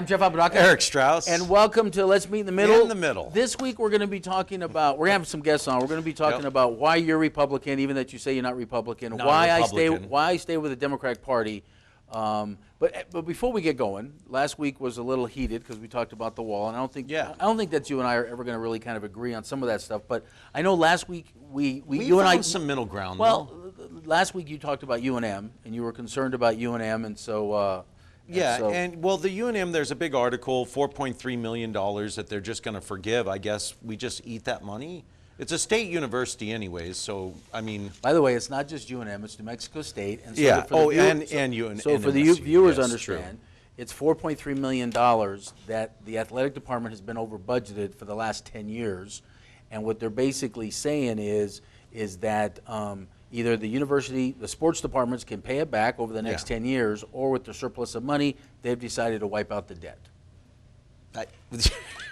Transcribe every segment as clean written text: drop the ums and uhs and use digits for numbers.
Jeff Apodaca. Eric Strauss. And welcome to Let's Meet in the Middle. In the Middle. This week we're going to be talking about, we're going to have some guests on. We're going to be talking about why you're Republican, even that you say you're not Republican. Why I stay with the Democratic Party. But before we get going, last week was a little heated because we talked about the wall, and I don't think that you and I are ever going to really kind of agree on some of that stuff. But I know last week we you and I some middle ground. Well, last week you talked about UNM, and you were concerned about UNM, and so. Well, the UNM, there's a big article, $4.3 million that they're just going to forgive. I guess we just eat that money. It's a state university anyways, so, I mean. By the way, it's not just UNM, it's New Mexico State. And so UNM. So for the viewers understand, it's $4.3 million that the athletic department has been over budgeted for the last 10 years. And what they're basically saying is that either the university, the sports departments can pay it back over the next 10 years, or with the surplus of money, they've decided to wipe out the debt.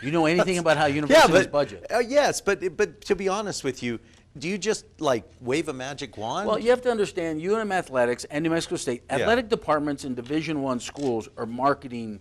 You know anything about how universities budget? Yes, but to be honest with you, do you just like wave a magic wand? Well, you have to understand UNM Athletics and New Mexico State athletic departments in Division I schools are marketing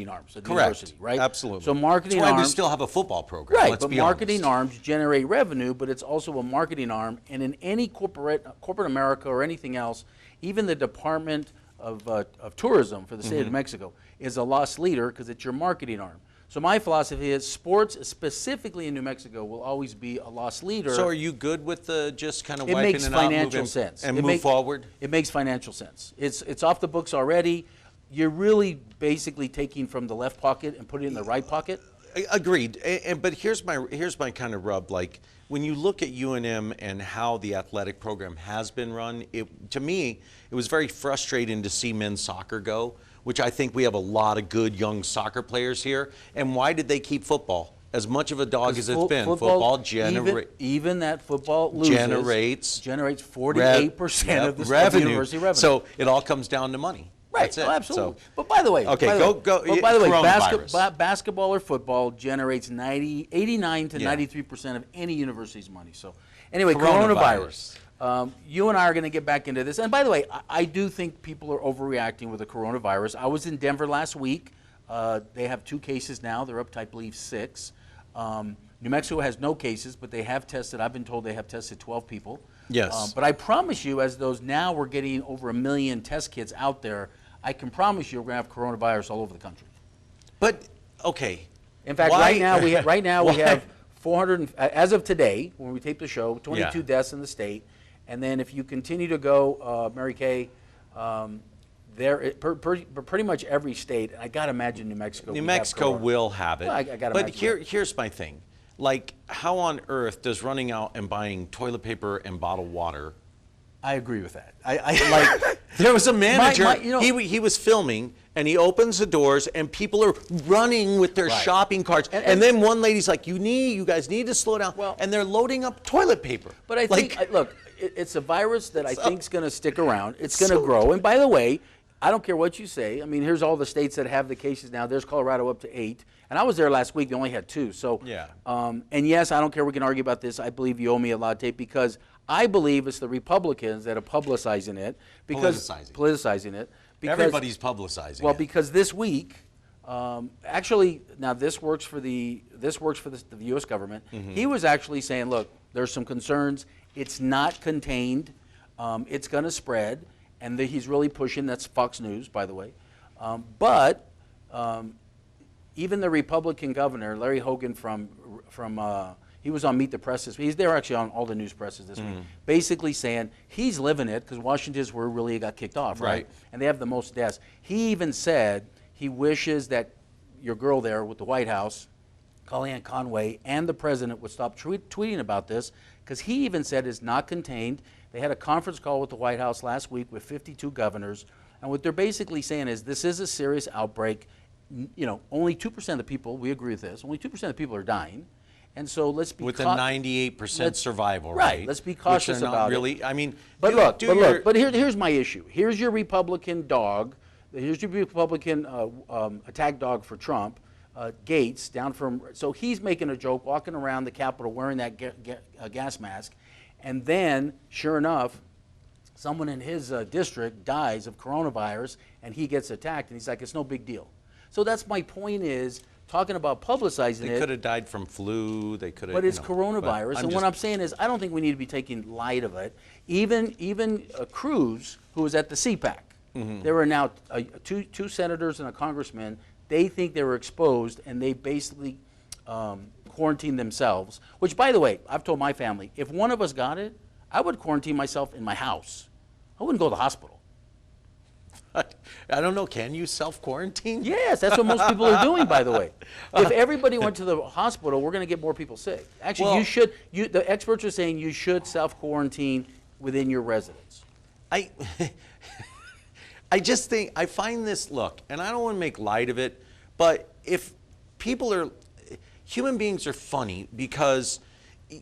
arms at the university, right? Absolutely. So marketing That's why arms, we still have a football program. right? Let's But be marketing honest. arms generate revenue, but it's also a marketing arm. And in any corporate America or anything else, even the Department of Tourism for the state of New Mexico is a loss leader because it's your marketing arm. So my philosophy is sports, specifically in New Mexico, will always be a loss leader. So are you good with the just kind of it wiping makes it financial out, sense. and move forward? It makes financial sense. It's off the books already. You're really basically taking from the left pocket and putting it in the right pocket. Agreed. But here's my kind of rub. Like when you look at UNM and how the athletic program has been run, to me it was very frustrating to see men's soccer go, which I think we have a lot of good young soccer players here. And why did they keep football? As much of a dog as it's been, football generates. Even that football generates 48% of the university revenue. So it all comes down to money. Right. That's it. Oh, absolutely. So, but by the way, basketball or football generates 89 to 93% of any university's money. So anyway, coronavirus. You and I are going to get back into this. And by the way, I do think people are overreacting with the coronavirus. I was in Denver last week. They have 2 cases now. They're up to, I believe, 6. New Mexico has no cases, but they have tested. I've been told they have tested 12 people. Yes. But I promise you, as those now we're getting over 1 million test kits out there, I can promise you we're going to have coronavirus all over the country. But, okay. In fact, right now we have 400, as of today, when we tape the show, 22 deaths in the state. And then if you continue to go, Mary Kay, pretty much every state, I got to imagine New Mexico. New Mexico will have it. Well, I gotta imagine here's my thing. Like, how on earth does running out and buying toilet paper and bottled water? I agree with that. Like, there was a manager, he was filming, and he opens the doors, and people are running with their shopping carts. And then one lady's like, you guys need to slow down. Well, and they're loading up toilet paper. But I think, look, it's a virus that I think is going to stick around. It's going to grow. And by the way, I don't care what you say. I mean, here's all the states that have the cases now. There's Colorado up to 8. And I was there last week. They only had 2. So, and yes, I don't care. We can argue about this. I believe you owe me a latte because I believe it's the Republicans that are publicizing it. Politicizing it. Because, everybody's publicizing it. Well, because this week, actually, now this works for the U.S. government. He was actually saying, look, there's some concerns. It's not contained. It's going to spread. And he's really pushing, that's Fox News, by the way. But even the Republican governor, Larry Hogan he was on Meet the Press this week. He's there actually on all the news presses this week, basically saying he's living it because Washington's where really got kicked off, right? And they have the most deaths. He even said he wishes that your girl there with the White House, Kellyanne Conway, and the president would stop tweeting about this because he even said it's not contained. They had a conference call with the White House last week with 52 governors, and what they're basically saying is this is a serious outbreak. Only 2% of the people, we agree with this, only 2% of the people are dying, and so let's be with a 98% survival rate. Right, let's be cautious about it. I mean, but here's my issue. Here's your Republican dog. Here's your Republican attack dog for Trump, Gates, so he's making a joke, walking around the Capitol wearing that gas mask. And then, sure enough, someone in his district dies of coronavirus, and he gets attacked, and he's like, it's no big deal. So that's my point is, talking about publicizing They it. could have died from flu. They could have. But it's coronavirus, and what I'm saying is, I don't think we need to be taking light of it. Even Cruz, who was at the CPAC, there were now two senators and a congressman. They think they were exposed, and they basically quarantined themselves. Which, by the way, I've told my family, if one of us got it, I would quarantine myself in my house. I wouldn't go to the hospital. I don't know. Can you self-quarantine? Yes, that's what most people are doing, by the way. If everybody went to the hospital, we're going to get more people sick. Actually, Well, you should. The experts are saying you should self-quarantine within your residence. I just think, I find this, look, and I don't want to make light of it, but if people are, human beings are funny because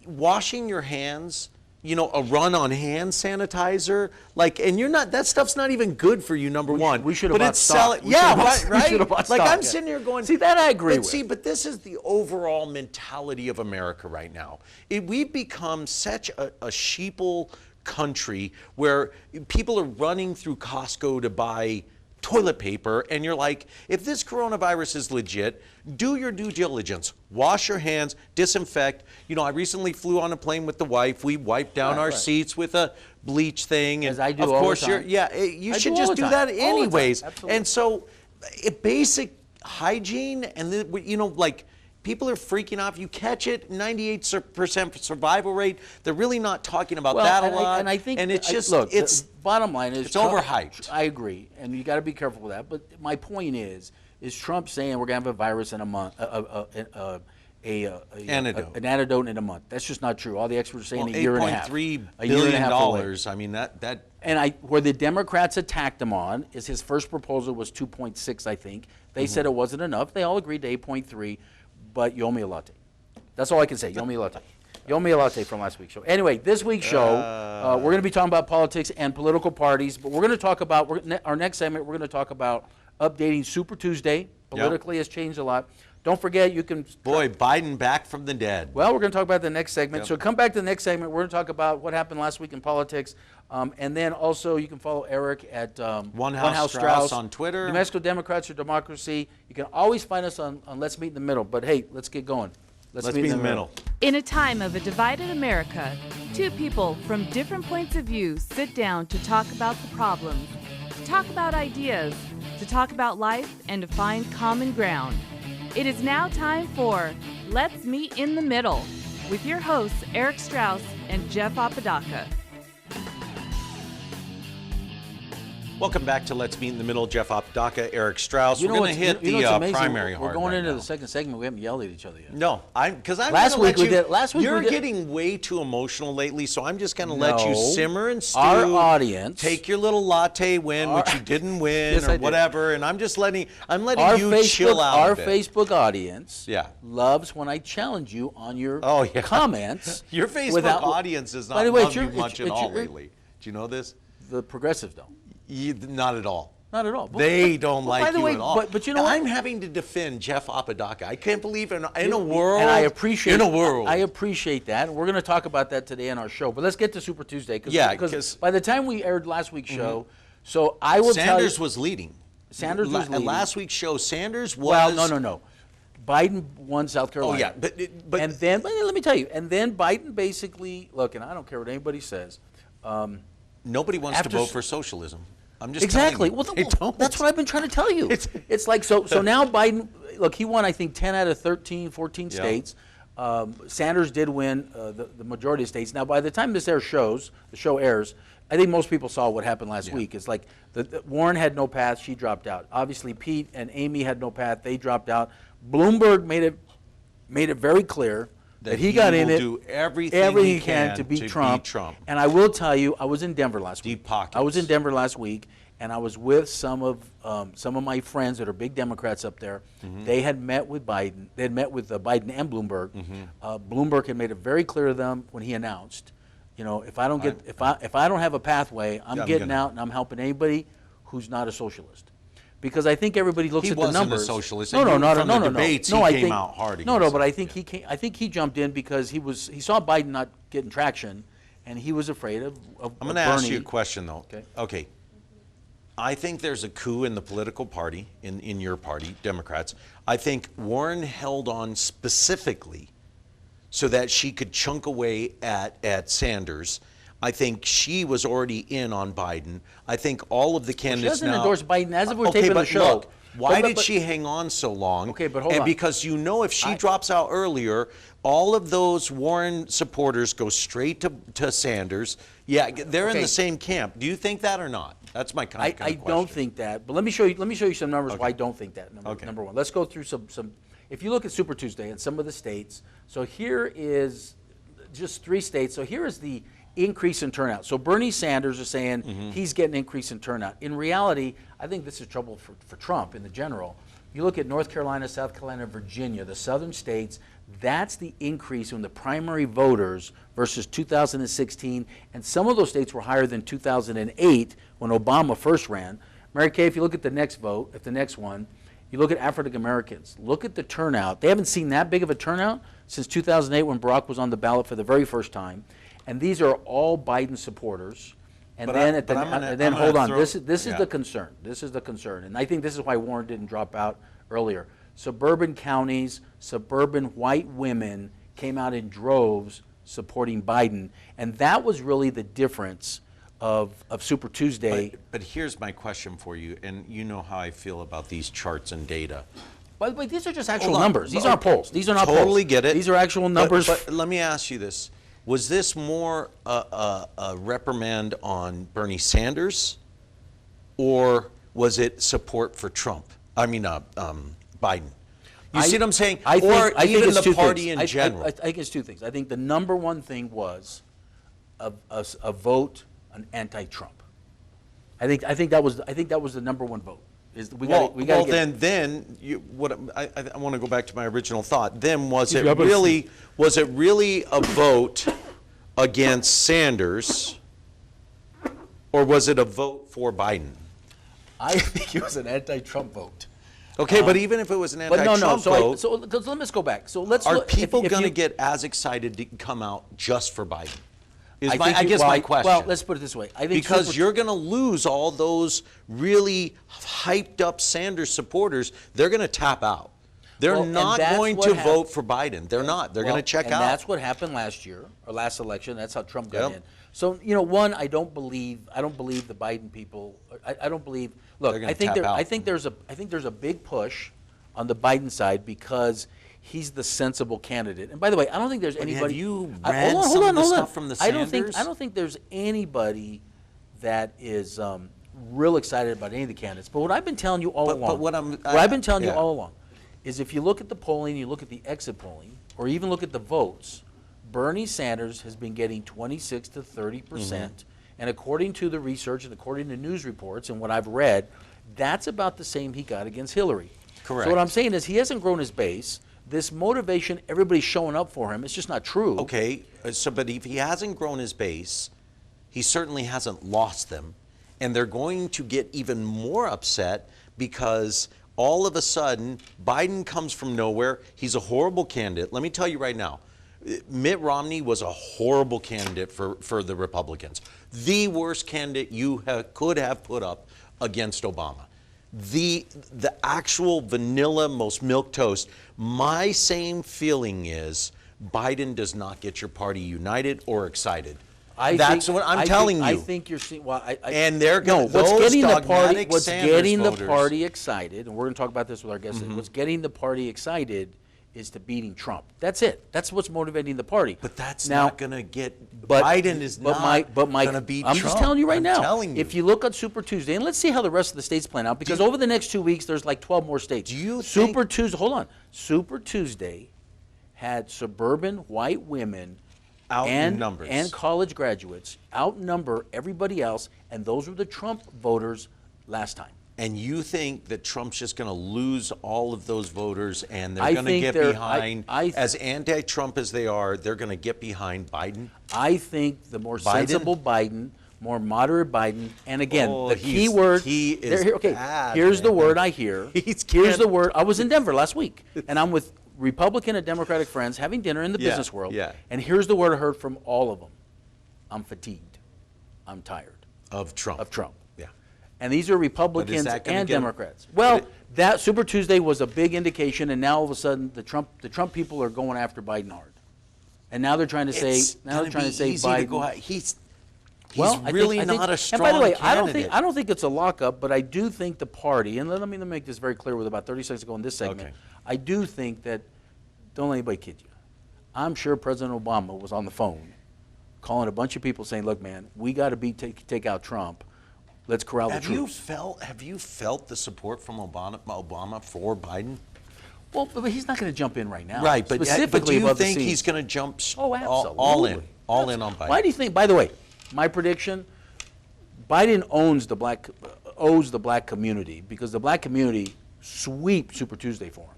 washing your hands, you know, a run on hand sanitizer, like, and you're not, that stuff's not even good for you, number one. We should have bought stock. Yeah, right, We should have bought Like, stock, I'm yeah. sitting here going. See, that I agree but with. See, but this is the overall mentality of America right now. We've become such a sheeple country where people are running through Costco to buy toilet paper, and you're like, if this coronavirus is legit, do your due diligence. Wash your hands, disinfect. You know, I recently flew on a plane with the wife. We wiped down our seats with a bleach thing. As And I do of all the course, time. you I should do all just the do time. that All the time. anyways. Absolutely. And so, basic hygiene, and you know, like, people are freaking out. If you catch it, 98% survival rate. They're really not talking about that a lot. And I think, and it's just, look, it's the bottom line is it's overhyped. I agree, and you got to be careful with that. But my point is Trump saying we're going to have a virus in a month, an antidote in a month? That's just not true. All the experts are saying a year and a half. $8.3 A year and a billion half away. I mean, that. And where the Democrats attacked him on is his first proposal was 2.6, I think. They said it wasn't enough. They all agreed to 8.3, but you owe me a latte. That's all I can say. You owe me a latte. You owe me a latte from last week's show. Anyway, this week's show, we're going to be talking about politics and political parties, but we're going to talk about, our next segment, we're going to talk about updating Super Tuesday. Politically has changed a lot. Don't forget, you can... Boy, Biden back from the dead. Well, we're going to talk about the next segment. Yep. So come back to the next segment. We're going to talk about what happened last week in politics. And then also you can follow Eric at One House Strauss on Twitter. New Mexico Democrats or Democracy. You can always find us on Let's Meet in the Middle. But hey, let's get going. Let's meet in the middle. In a time of a divided America, two people from different points of view sit down to talk about the problems, to talk about ideas, to talk about life, and to find common ground. It is now time for Let's Meet in the Middle with your hosts Eric Strauss and Jeff Apodaca. Welcome back to Let's Meet in the Middle. Jeff Apodaca, Eric Strauss. You know We're going what's- to hit you know what's the amazing? primary We're hard going right into now. the second segment. We haven't yelled at each other yet. No, because I'm Last gonna week let we you, did- last week you're we did- getting way too emotional lately, so I'm just going to let you No. simmer and stew. Our audience- take your little latte win, which you didn't win, Yes, I or did. whatever, and I'm just letting Our you chill out Our a bit. Facebook audience Yeah. loves when I challenge you on your Oh, yeah. comments. Your Facebook without- audience does By not the way, love it's you your- much it's at all your- lately. Do you know this? The progressives don't. Not at all. Not at all. They don't like by the you way, at all. But you know what? I'm having to defend Jeff Apodaca. I can't believe in a world. And I appreciate in a world. I appreciate that. And we're going to talk about that today on our show. But let's get to Super Tuesday. Yeah, because 'cause- by the time we aired last week's show, so I will tell Sanders you, was leading. Sanders was leading. Last week's show, Sanders was. Well, no. Biden won South Carolina. Oh yeah, but and then let me tell you. And then Biden basically look, and I don't care what anybody says. nobody wants to after vote s- for socialism. I'm just Exactly. telling you, Well, they don't. that's what I've been trying to tell you. It's- It's like so now Biden, look, he won I think 10 out of 13, 14 Yeah. states. Sanders did win the majority of states. Now, by the time the show airs, I think most people saw what happened last week. It's like Warren had no path; she dropped out. Obviously, Pete and Amy had no path; they dropped out. Bloomberg made it very clear that he got in will it. do everything he can to beat Trump. And I will tell you, I was in Denver last week. Deep pockets. I was in Denver last week, and I was with some of my friends that are big Democrats up there. Mm-hmm. They had met with Biden. They had met with Biden and Bloomberg. Bloomberg had made it very clear to them when he announced, you know, if I don't get if I don't have a pathway, I'm getting out and I'm helping anybody who's not a socialist. Because I think everybody looks He at the wasn't a numbers. socialist. No, From the debates, he I came think, out hard No, against but it, I think I think he jumped in because he saw Biden not getting traction, and he was afraid of I'm going to ask Bernie. you a question though. Okay. Okay. I think there's a coup in the political party, in your party, Democrats. I think Warren held on specifically so that she could chunk away at Sanders. I think she was already in on Biden. I think all of the candidates She doesn't endorse Biden as if we're taping the show. Look, why did she hang on so long? Okay, but hold and on. because if she drops out earlier, all of those Warren supporters go straight to Sanders. Yeah, they're in the same camp. Do you think that or not? That's my kind of I question. don't think that, but let me show you some numbers why I don't think that. Number one, let's go through some. If you look at Super Tuesday in some of the states, so here is just 3 states. So here is the increase in turnout. So Bernie Sanders is saying he's getting an increase in turnout. In reality, I think this is trouble for Trump in the general. You look at North Carolina, South Carolina, Virginia, the southern states, that's the increase in the primary voters versus 2016, and some of those states were higher than 2008 when Obama first ran. Mary Kay, if you look at the next vote, at the next one, you look at African Americans. Look at the turnout. They haven't seen that big of a turnout since 2008 when Barack was on the ballot for the very first time. And these are all Biden supporters. And then hold on. This is the concern. This is the concern. And I think this is why Warren didn't drop out earlier. Suburban counties, suburban white women came out in droves supporting Biden. And that was really the difference of Super Tuesday. But here's my question for you, and you know how I feel about these charts and data. By the way, these are just actual numbers. These aren't polls. These are not polls. Totally get it. These are actual numbers. But let me ask you this. Was this more a reprimand on Bernie Sanders, or was it support for Trump? I mean, Biden. You see what I'm saying? I think even it's the party things. in general. I think it's 2 things. I think the number one thing was a vote an anti-Trump. I think that was the number one vote. Then I want to go back to my original thought. Then was it really a vote against Sanders, or was it a vote for Biden? I think it was an anti-Trump vote. Okay, but even if it was an anti-Trump vote, so let's go back. So let's are look, people going to get as excited to come out just for Biden? I guess my question. Well, let's put it this way. I think because you're going to lose all those really hyped up Sanders supporters. They're going to tap out. They're not going to vote for Biden. They're not. They're going to check out. And that's what happened last year, or last election. That's how Trump got in. So, one, I don't believe the Biden people. I don't believe. Look, I think there's a big push on the Biden side because he's the sensible candidate. And by the way, I don't think there's anybody. Have you read some of the stuff from the Sanders? I don't think there's anybody that is real excited about any of the candidates. But what I've been telling you all along is if you look at the polling, you look at the exit polling, or even look at the votes, Bernie Sanders has been getting 26 to 30%. And according to the research and according to news reports and what I've read, that's about the same he got against Hillary. Correct. So what I'm saying is he hasn't grown his base. This motivation, everybody's showing up for him, it's just not true. Okay, but if he hasn't grown his base, he certainly hasn't lost them. And they're going to get even more upset because all of a sudden, Biden comes from nowhere. He's a horrible candidate. Let me tell you right now, Mitt Romney was a horrible candidate for the Republicans. The worst candidate you could have put up against Obama. The actual vanilla, most milquetoast. My same feeling is Biden does not get your party united or excited. That's what I'm telling you. I think you're seeing. Well, and they're going. What's getting the party excited, and we're going to talk about this with our guests. What's getting the party excited is to beating Trump. That's it. That's what's motivating the party. But that's not going to get. Biden is not going to beat Trump. I'm just telling you right now. Telling you. If you look at Super Tuesday, and let's see how the rest of the states plan out, because over the next 2 weeks, there's like 12 more states. Do you Super Tuesday? Hold on. Super Tuesday had suburban white women and college graduates outnumber everybody else, and those were the Trump voters last time. And you think that Trump's just going to lose all of those voters and they're going to get behind, as anti-Trump as they are, they're going to get behind Biden? I think the more sensible Biden, more moderate Biden, and again, the key word, here's the word I hear. Here's the word. I was in Denver last week, and I'm with Republican and Democratic friends having dinner in the business world, and here's the word I heard from all of them. I'm fatigued. I'm tired. Of Trump. Of Trump. And these are Republicans that gonna and get 'em- Democrats. Well, but that Super Tuesday was a big indication, and now all of a sudden the Trump people are going after Biden hard. And now they're trying to say, It's gonna be easy to Biden. go out. He's Well, really I think, not a strong and by the way, candidate. I don't think it's a lockup, but I do think the party, and let me make this very clear with about 30 seconds ago in this segment, Okay. I do think that, don't let anybody kid you, I'm sure President Obama was on the phone calling a bunch of people saying, look, man, we got to take out Trump. Let's corral the troops. Have you felt the support from Obama for Biden? Well, but he's not going to jump in right now. Right, but do specifically you about the think seats. he's going to jump Oh, absolutely. all in on Biden? Why do you think? By the way, my prediction: Biden owes the black community because the black community sweep Super Tuesday for him.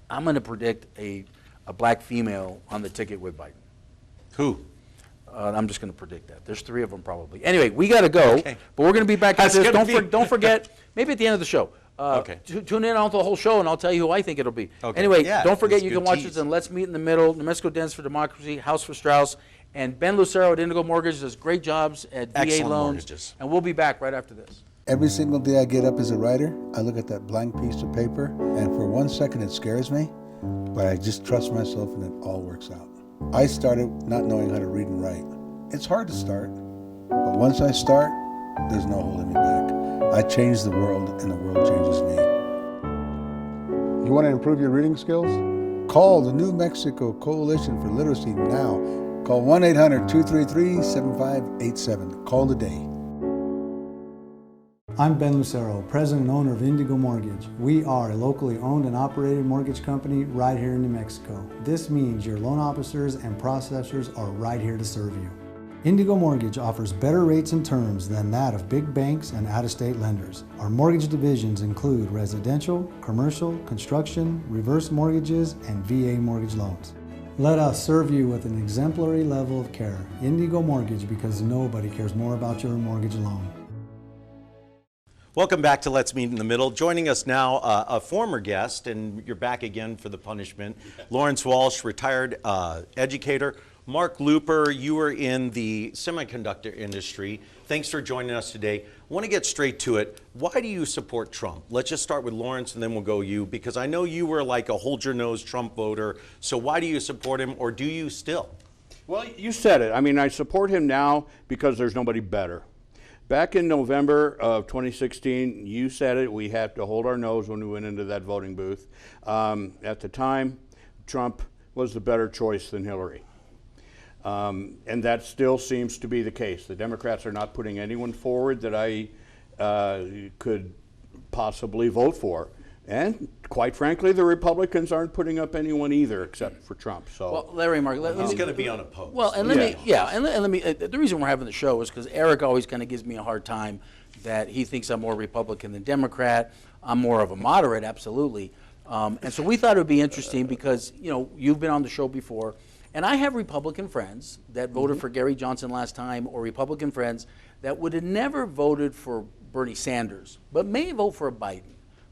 I'm going to predict a black female on the ticket with Biden. Who? I'm just going to predict that. There's 3 of them probably. Anyway, we got to go, Okay. but we're going to be back after this. That's gonna be- Don't forget, maybe at the end of the show. Okay. Tune in on the whole show, and I'll tell you who I think it'll be. Okay. Anyway, Yeah, don't forget it's a you good can watch tease. us in Let's Meet in the Middle, New Mexico Dens for Democracy, House for Strauss, and Ben Lucero at Indigo Mortgage does great jobs at VA Excellent loans. mortgages. And we'll be back right after this. Every single day I get up as a writer, I look at that blank piece of paper, and for 1 second it scares me, but I just trust myself and it all works out. I started not knowing how to read and write. It's hard to start, but once I start, there's no holding me back. I change the world, and the world changes me. You want to improve your reading skills? Call the New Mexico Coalition for Literacy now. Call 1-800-233-7587. Call today. I'm Ben Lucero, president and owner of Indigo Mortgage. We are a locally owned and operated mortgage company right here in New Mexico. This means your loan officers and processors are right here to serve you. Indigo Mortgage offers better rates and terms than that of big banks and out-of-state lenders. Our mortgage divisions include residential, commercial, construction, reverse mortgages, and VA mortgage loans. Let us serve you with an exemplary level of care. Indigo Mortgage, because nobody cares more about your mortgage loan. Welcome back to Let's Meet in the Middle. Joining us now, a former guest, and you're back again for the punishment, Lawrence Walsh, retired educator. Mark Looper, you were in the semiconductor industry. Thanks for joining us today. I want to get straight to it. Why do you support Trump? Let's just start with Lawrence and then we'll go you, because I know you were like a hold your nose Trump voter. So why do you support him, or do you still? Well, you said it. I mean, I support him now because there's nobody better. Back in November of 2016, you said it, we had to hold our nose when we went into that voting booth. At the time, Trump was the better choice than Hillary. And that still seems to be the case. The Democrats are not putting anyone forward that I could possibly vote for. And quite frankly, the Republicans aren't putting up anyone either except for Trump. So, Well, Larry, Mark, He's going to be unopposed. Well, and let me, the reason we're having the show is because Eric always kind of gives me a hard time that he thinks I'm more Republican than Democrat. I'm more of a moderate, absolutely. And so we thought it would be interesting because, you know, you've been on the show before, and I have Republican friends that voted for Gary Johnson last time, or Republican friends that would have never voted for Bernie Sanders, but may vote for a Biden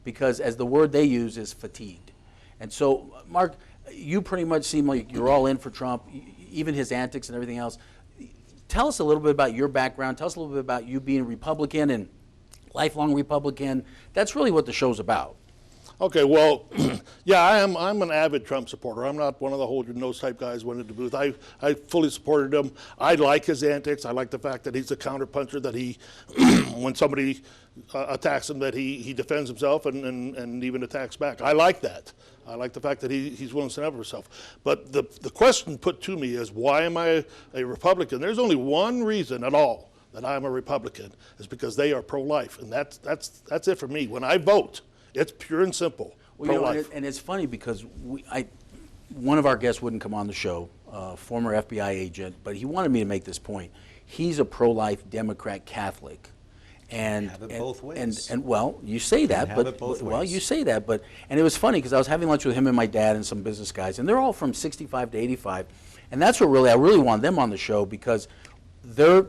because, as the word they use, is fatigued. And so, Mark, you pretty much seem like you're all in for Trump, even his antics and everything else. Tell us a little bit about your background. Tell us a little bit about you being a Republican and lifelong Republican. That's really what the show's about. Okay, well, yeah, I'm an avid Trump supporter. I'm not one of the hold your nose type guys who went into the booth. I fully supported him. I like his antics. I like the fact that he's a counterpuncher, that he, when somebody attacks him, that he defends himself and even attacks back. I like that. I like the fact that he's willing to stand up for himself. But the question put to me is, why am I a Republican? There's only one reason at all that I'm a Republican, is because they are pro-life, and that's it for me. When I vote, it's pure and simple. Well, you know, pro-life. and it's funny because one of our guests wouldn't come on the show, former FBI agent, but he wanted me to make this point. He's a pro-life Democrat Catholic. And Have it both ways. And well, you say that, have but it both well, ways. you say that, but and it was funny because I was having lunch with him and my dad and some business guys, and they're all from 65 to 85, and that's what I really want them on the show because they're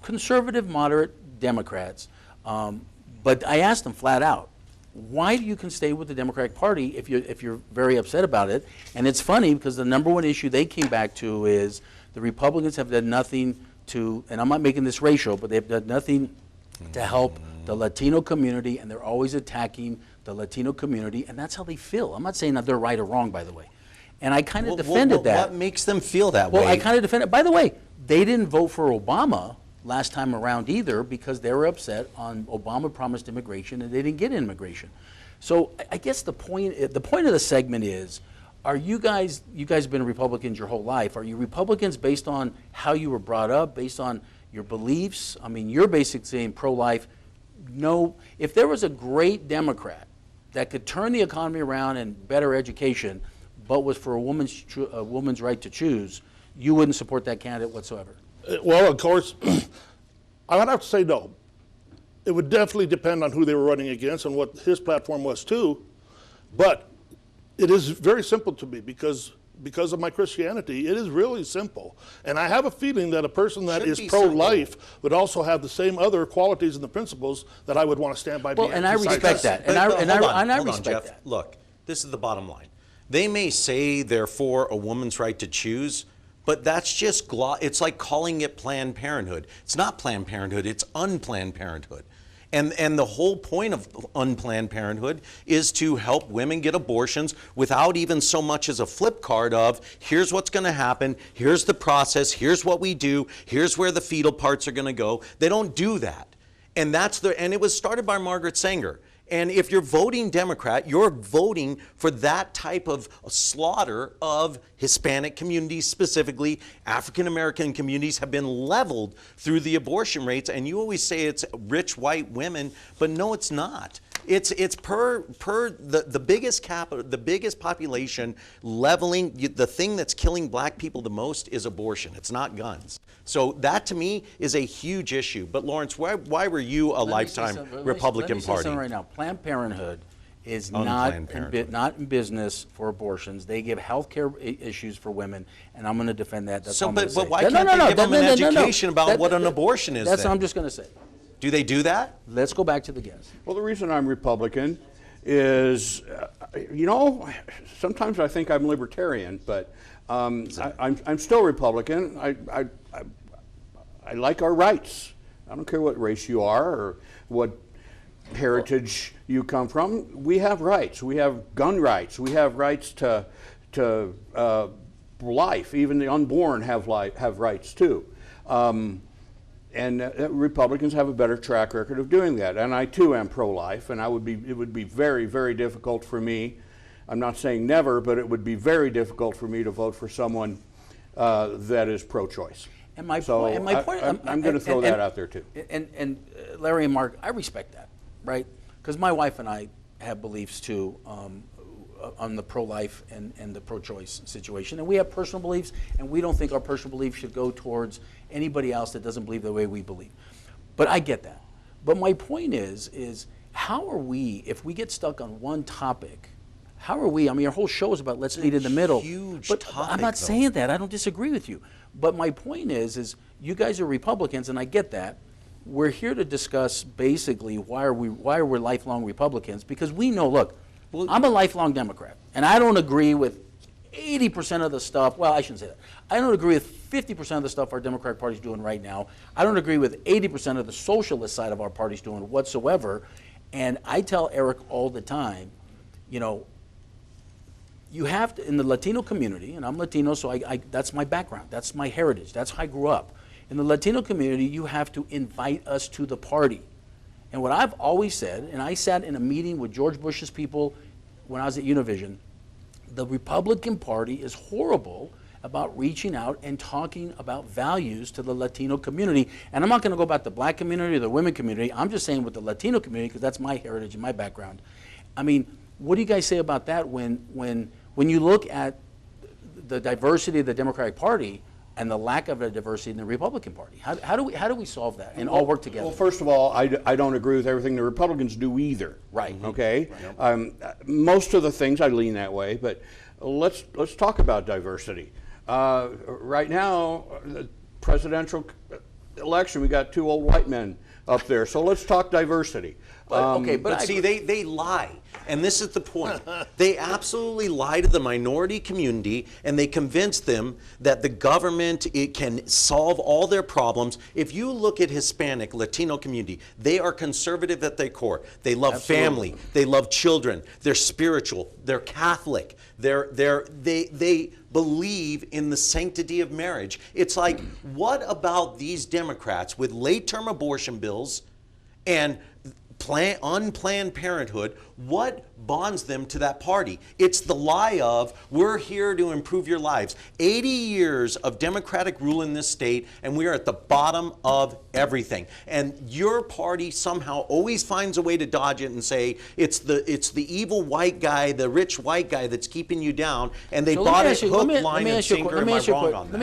conservative, moderate Democrats. But I asked them flat out, why do you can stay with the Democratic Party if you're very upset about it? And it's funny because the number one issue they came back to is the Republicans have done nothing to, and I'm not making this racial, but they've done nothing to help the Latino community, and they're always attacking the Latino community, and that's how they feel. I'm not saying that they're right or wrong, by the way. And I kind of defended that. What makes them feel that Well, way? I kind of defended. By the way, they didn't vote for Obama last time around either because they were upset on Obama promised immigration and they didn't get immigration. So I guess the point of the segment is, are you guys have been Republicans your whole life? Are you Republicans based on how you were brought up, based on your beliefs? I mean, you're basically saying pro-life. No, if there was a great Democrat that could turn the economy around and better education, but was for a woman's right to choose, you wouldn't support that candidate whatsoever. Well, of course, I would have to say no. It would definitely depend on who they were running against and what his platform was too. But it is very simple to me because of my Christianity. It is really simple. And I have a feeling that a person that is pro-life would also have the same other qualities and the principles that I would want to stand by. Well, and I respect that. And I respect that. Look, this is the bottom line. They may say they're for a woman's right to choose, but that's just, it's like calling it Planned Parenthood. It's not Planned Parenthood, it's unplanned parenthood. And the whole point of Unplanned Parenthood is to help women get abortions without even so much as a flip card of, here's what's going to happen, here's the process, here's what we do, here's where the fetal parts are going to go. They don't do that. And it was started by Margaret Sanger. And if you're voting Democrat, you're voting for that type of slaughter of Hispanic communities, specifically African American communities have been leveled through the abortion rates. And you always say it's rich white women, but no, it's not. It's per the biggest population leveling. The thing that's killing black people the most is abortion. It's not guns. So that to me is a huge issue. But Lawrence, why were you a lifetime Republican Party? Something right now. Planned Parenthood is not in business for abortions. They give health care issues for women, and I'm going to defend that. That's all I'm going to say. But why can't they give them an education about what an abortion is? That's what I'm just going to say. Do they do that? Let's go back to the guest. Well, the reason I'm Republican is, sometimes I think I'm libertarian, but I'm still Republican. I like our rights. I don't care what race you are or what heritage you come from. We have rights. We have gun rights. We have rights to life. Even the unborn have rights too. And Republicans have a better track record of doing that. And I too am pro-life, and it would be very, very difficult for me. I'm not saying never, but it would be very difficult for me to vote for someone that is pro-choice. And my point, I'm going to throw that out there too. And Larry and Mark, I respect that, right? Because my wife and I have beliefs too on the pro-life and the pro-choice situation, and we have personal beliefs, and we don't think our personal beliefs should go towards anybody else that doesn't believe the way we believe. But I get that. But my point is how are we, if we get stuck on one topic? How are we? I mean, our whole show is about let's meet in the middle. Huge but topic, I'm not saying that. I don't disagree with you. But my point is you guys are Republicans, and I get that. We're here to discuss basically why we're lifelong Republicans, because we know, look, I'm a lifelong Democrat, and I don't agree with 80% of the stuff. Well, I shouldn't say that. I don't agree with 50% of the stuff our Democratic Party's doing right now. I don't agree with 80% of the socialist side of our party's doing whatsoever. And I tell Eric all the time, you have to, in the Latino community, and I'm Latino, so that's my background, that's my heritage, that's how I grew up. In the Latino community, you have to invite us to the party. And what I've always said, and I sat in a meeting with George Bush's people when I was at Univision, the Republican Party is horrible about reaching out and talking about values to the Latino community. And I'm not going to go about the black community or the women community. I'm just saying with the Latino community, because that's my heritage and my background. I mean, what do you guys say about that when you look at the diversity of the Democratic Party and the lack of a diversity in the Republican Party? How do we solve that and all work together? Well, first of all, I don't agree with everything the Republicans do either. Right. Okay. Right. Most of the things I lean that way, but let's talk about diversity. Right now, the presidential election, we got two old white men up there. So let's talk diversity. But see, they lie. And this is the point. They absolutely lie to the minority community, and they convince them that the government can solve all their problems. If you look at Hispanic, Latino community, they are conservative at their core. They love family. They love children. They're spiritual. They're Catholic. They believe in the sanctity of marriage. It's like, what about these Democrats with late-term abortion bills and unplanned parenthood? What bonds them to that party? It's the lie of, we're here to improve your lives. 80 years of Democratic rule in this state, and we are at the bottom of everything. And your party somehow always finds a way to dodge it and say, it's the evil white guy, the rich white guy that's keeping you down, and they bought it hook, line, and sinker. Am I wrong on that?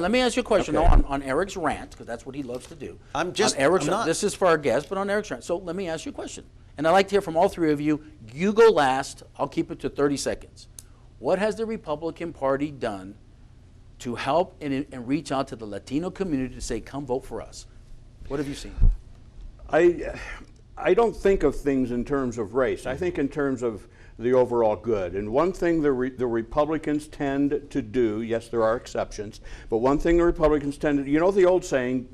Let me ask you a question on Eric's rant, because that's what he loves to do. This is for our guest, but on Eric's rant. So let me ask you a question. And I'd like to hear from all three of you. You go last. I'll keep it to 30 seconds. What has the Republican Party done to help and reach out to the Latino community to say, come vote for us? What have you seen? I don't think of things in terms of race. I think in terms of the overall good. And one thing the Republicans tend to do, yes, there are exceptions, but one thing the Republicans tend to, you know the old saying,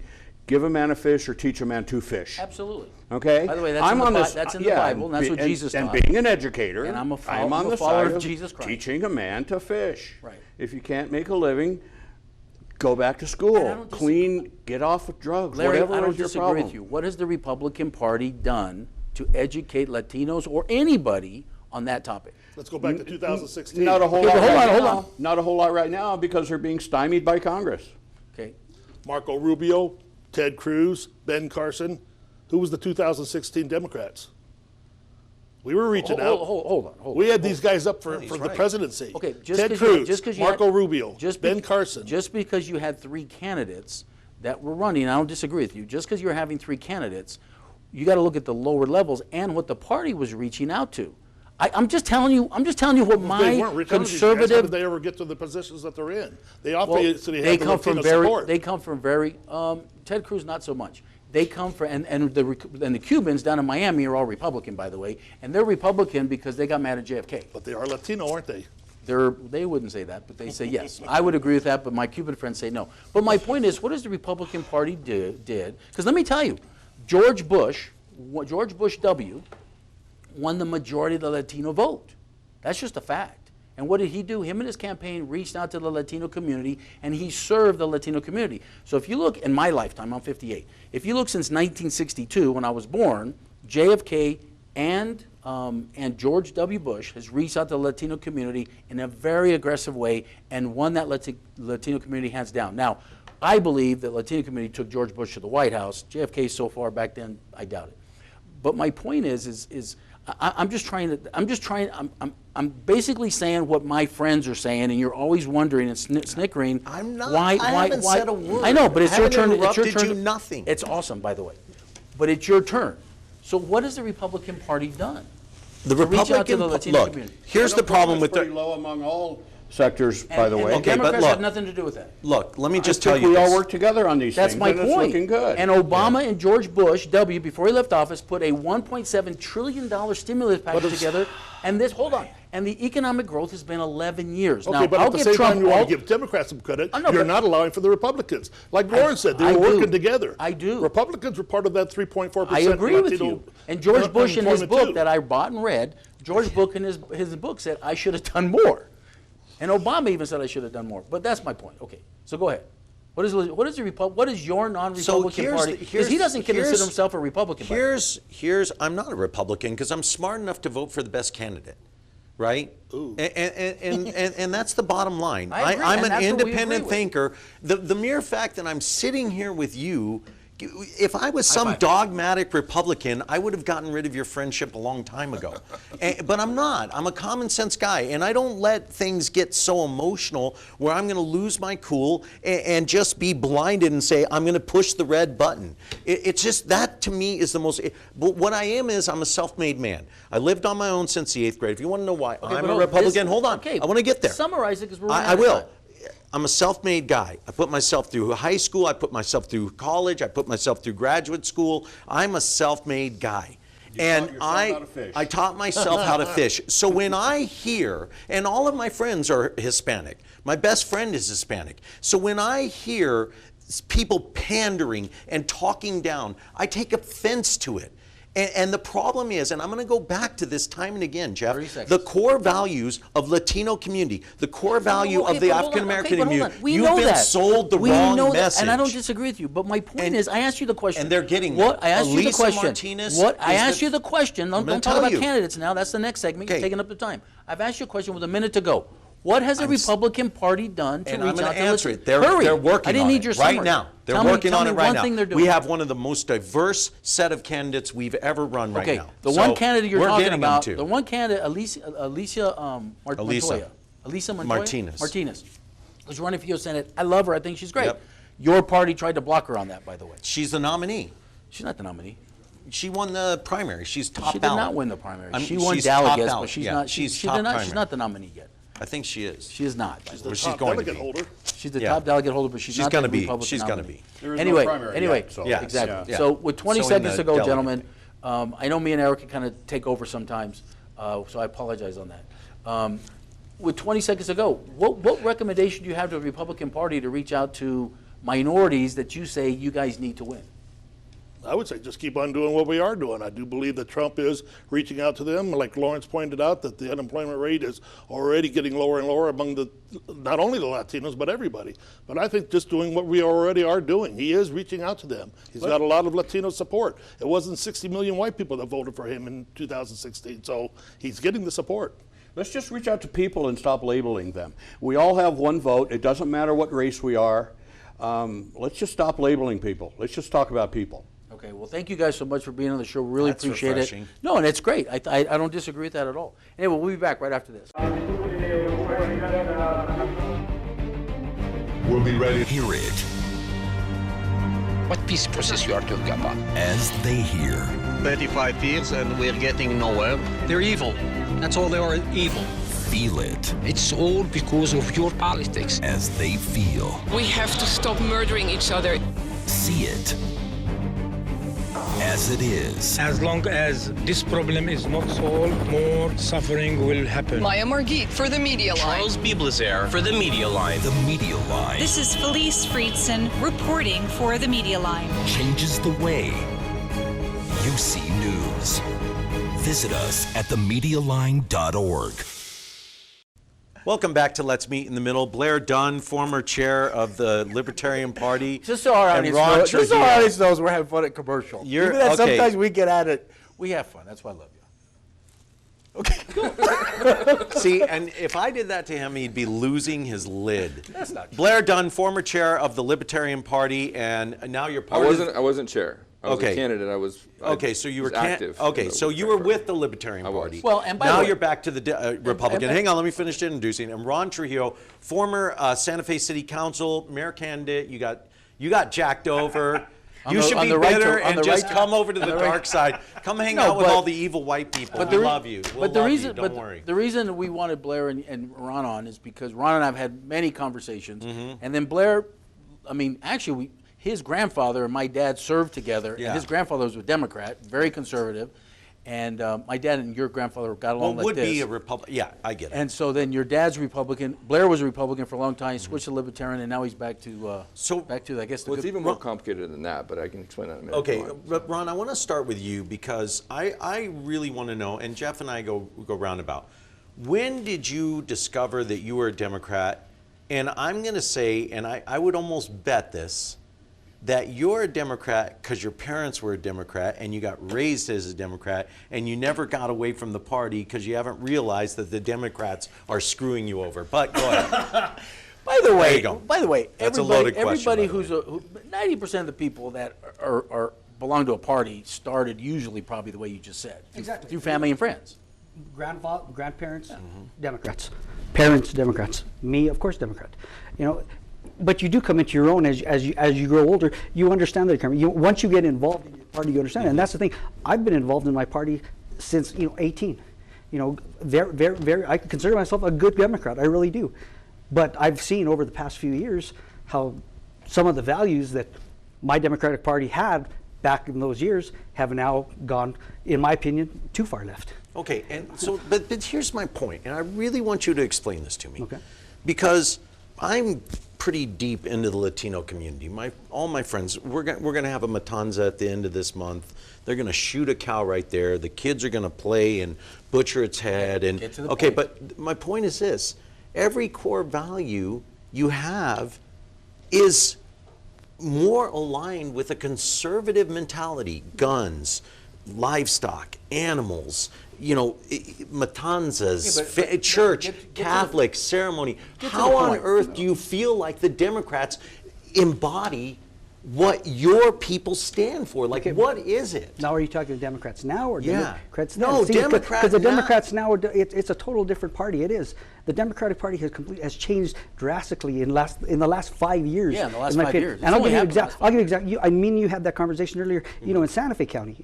give a man a fish or teach a man to fish. Absolutely. Okay? By the way, that's in the Bible, and that's what Jesus taught. And being an educator, and I'm a on the follower side of Jesus Christ. Teaching a man to fish. Right. If you can't make a living, go back to school. Get off of drugs, Larry, whatever I don't is your disagree problem. with you. What has the Republican Party done to educate Latinos or anybody on that topic? Let's go back to 2016. Not a whole Okay, lot. hold on. Not a whole lot right now because they're being stymied by Congress. Okay. Marco Rubio, Ted Cruz, Ben Carson. Who was the 2016 Democrats? We were reaching out. Hold on. We had these guys up for the presidency. Okay, Ted Cruz, Marco Rubio, Ben Carson. Just because you had three candidates that were running, I don't disagree with you. Just because you're having three candidates, you got to look at the lower levels and what the party was reaching out to. I'm just telling you what my conservative. How did they ever get to the positions that they're in? They obviously have the Latino support. They come from very. Ted Cruz not so much. They come from and the Cubans down in Miami are all Republican, by the way, and they're Republican because they got mad at JFK. But they are Latino, aren't they? They wouldn't say that, but they say yes. I would agree with that, but my Cuban friends say no. But my point is, what does the Republican Party did? Because let me tell you, George Bush W. won the majority of the Latino vote. That's just a fact. And what did he do? Him and his campaign reached out to the Latino community, and he served the Latino community. So if you look in my lifetime, I'm 58. If you look since 1962, when I was born, JFK and George W. Bush has reached out to the Latino community in a very aggressive way and won that Latino community hands down. Now, I believe that Latino community took George Bush to the White House. JFK so far back then, I doubt it. But my point is I'm basically saying what my friends are saying, and you're always wondering and snickering. I'm not. Why? I haven't said a word. I know, but it's your turn. It's your turn. You nothing. It's awesome, by the way. But it's your turn. So what has the Republican Party done? The Republican look. Community? Here's the problem with pretty low among all sectors, by the way. And Democrats have nothing to do with that. Look, let me just tell you we all work together on these That's things. my and point. It's looking good. And Obama and George Bush W. before he left office put a $1.7 trillion stimulus package together. And this, hold on, and the economic growth has been 11 years. Okay, now, but at the same time, you want to give Democrats some credit. You're not allowing for the Republicans. Like Lauren said, they were working together. I do. Republicans were part of that 3.4%. I agree with you. And George Bush in his book that I bought and read, George Bush in his book said, I should have done more. And Obama even said I should have done more. But that's my point. Okay, so go ahead. What is your non-Republican party? Because he doesn't consider himself a Republican. I'm not a Republican because I'm smart enough to vote for the best candidate, right? And that's the bottom line. I'm an independent thinker. The mere fact that I'm sitting here with you. If I was some dogmatic Republican, I would have gotten rid of your friendship a long time ago. But I'm not. I'm a common sense guy, and I don't let things get so emotional where I'm going to lose my cool and just be blinded and say, I'm going to push the red button. It's just, that to me is the most, but what I am is I'm a self-made man. I lived on my own since the 8th grade. If you want to know why I'm a Republican, hold on. I want to get there. Summarize it because we're I will. I'm a self-made guy. I put myself through high school. I put myself through college. I put myself through graduate school. I'm a self-made guy. And I taught myself how to fish. So when I hear, and all of my friends are Hispanic, my best friend is Hispanic. So when I hear people pandering and talking down, I take offense to it. And the problem is, and I'm going to go back to this time and again, Jeff, the core values of Latino community, the core value of the African American community, you've been sold the wrong message. And I don't disagree with you, but my point is, I asked you the question. And they're getting what I asked you the Elisa question. Martinez What I asked you the question. Don't talk about candidates now. That's the next segment. Okay. You're taking up the time. I've asked you a question with a minute to go. What has the Republican Party done to reach out to I'm going to answer it. Hurry. They're working I didn't on need it your right summary. now. They're Tell me working on it right one now. thing they're doing. We have one of the most diverse set of candidates we've ever run right now. The one candidate you're we're talking getting about, them too. the one candidate, Montoya, Martinez, who's running for U.S. Senate. I love her. I think she's great. Yep. Your party tried to block her on that, by the way. She's the nominee. She's not the nominee. She won the primary. She's top She did ballot. not win the primary. She she's won top delegates, ballot. but she's Yeah, not. she's She top did not. primary. She's not the nominee yet. I think she is. She is not. She's the Well, she's top going to delegate be. holder. She's the Yeah. top delegate holder, but she's not gonna the be. Republican She's gonna nominee. be. There is no Anyway, primary anyway, yet, so- Yes. exactly. Yeah. So with 20 So in seconds the to go, delegate. gentlemen, I know me and Eric can kind of take over sometimes, so I apologize on that. With 20 seconds to go, what recommendation do you have to the Republican Party to reach out to minorities that you say you guys need to win? I would say just keep on doing what we are doing. I do believe that Trump is reaching out to them. Like Lawrence pointed out, that the unemployment rate is already getting lower and lower among not only the Latinos, but everybody. But I think just doing what we already are doing, he is reaching out to them. He's got a lot of Latino support. It wasn't 60 million white people that voted for him in 2016, so he's getting the support. Let's just reach out to people and stop labeling them. We all have one vote. It doesn't matter what race we are. Let's just stop labeling people. Let's just talk about people. Okay, well, thank you guys so much for being on the show. Really That's appreciate refreshing. it. No, and it's great. I don't disagree with that at all. Anyway, we'll be back right after this. We'll be ready to hear it What peace process you are talking about? as they hear. 35 years and we're getting nowhere. They're evil. That's all they are, evil. Feel it It's all because of your politics. as they feel. We have to stop murdering each other. See it as it is. As long as this problem is not solved, more suffering will happen. Maya Margit for the Media Line. Charles Biblazaire for the Media Line. The Media Line This is Felice Friedson reporting for the Media Line. changes the way you see news. Visit us at themedialine.org. Welcome back to Let's Meet in the Middle. Blair Dunn, former chair of the Libertarian Party. Just so our and audience Ron knows, just so our Trujillo. audience knows we're having fun at commercial. You're- Even though okay. sometimes we get at it, we have fun. That's why I love you. Okay. See, and if I did that to him, he'd be losing his lid. That's not true. Blair Dunn, former chair of the Libertarian Party, and now you're part I wasn't chair. I was Okay. a candidate. Okay, so you were active. Okay, in the so you were Party. with the Libertarian I was. Party. Well, and by now the way- you're back to the Republican. Hang on, let me finish introducing. And Ron Trujillo, former Santa Fe City Council mayor candidate. You got jacked over. On You the- should on be the right to- bitter on and the just right to- come over to the on the right- dark side. Come hang No, out with but- all the evil white people. But We the love you. We'll but the love reason, you. Don't but worry. the reason we wanted Blair and Ron on is because Ron and I have had many conversations, Mm-hmm. and then Blair, I mean, actually, his grandfather and my dad served together, Yeah. and his grandfather was a Democrat, very conservative, and my dad and your grandfather got along Well, like would this. be a Republican. Yeah, I get it. And so then your dad's Republican. Blair was a Republican for a long time. Switched to Libertarian, and now he's back to I guess. Well, it's even more complicated than that, but I can explain that in a minute. Okay, Go on. but Ron, I want to start with you because I really want to know, and Jeff and I go roundabout. When did you discover that you were a Democrat? And I'm going to say, and I would almost bet this, that you're a Democrat because your parents were a Democrat and you got raised as a Democrat and you never got away from the party because you haven't realized that the Democrats are screwing you over. But go ahead. By the way, There you go. That's a loaded question, everybody by the who's 90% of the people that are belong to a party started usually probably the way you just said, through family and friends. Grandparents, Democrats. Parents, Democrats. Me, of course, Democrat. You know, but you do come into your own as you grow older. You understand that. Once you get involved in your party, you understand. And that's the thing. I've been involved in my party since 18. Very. I consider myself a good Democrat. I really do. But I've seen over the past few years how some of the values that my Democratic Party had back in those years have now gone, in my opinion, too far left. Okay, and so, but here's my point, and I really want you to explain this to me. Okay. Because I'm pretty deep into the Latino community. All my friends, we're gonna have a matanza at the end of this month. They're gonna shoot a cow right there. The kids are gonna play and butcher its head. And Get to the okay, point. but my point is this: every core value you have is more aligned with a conservative mentality. Guns, livestock, animals, matanzas, Yeah, but church, get Catholic, ceremony. to How the on point. earth do you feel like the Democrats embody what your people stand for? Like, what is it? Now, are you talking to Democrats now or Yeah. Democrats No, then? Democrat Because the now. Democrats now, it's a total different party. It is. The Democratic Party has changed drastically in the last 5 years. Yeah, in the last my 5 opinion. years. And It's I'll only give you happened in the exact. last I'll give you exact. I mean, you had that conversation earlier. In Santa Fe County.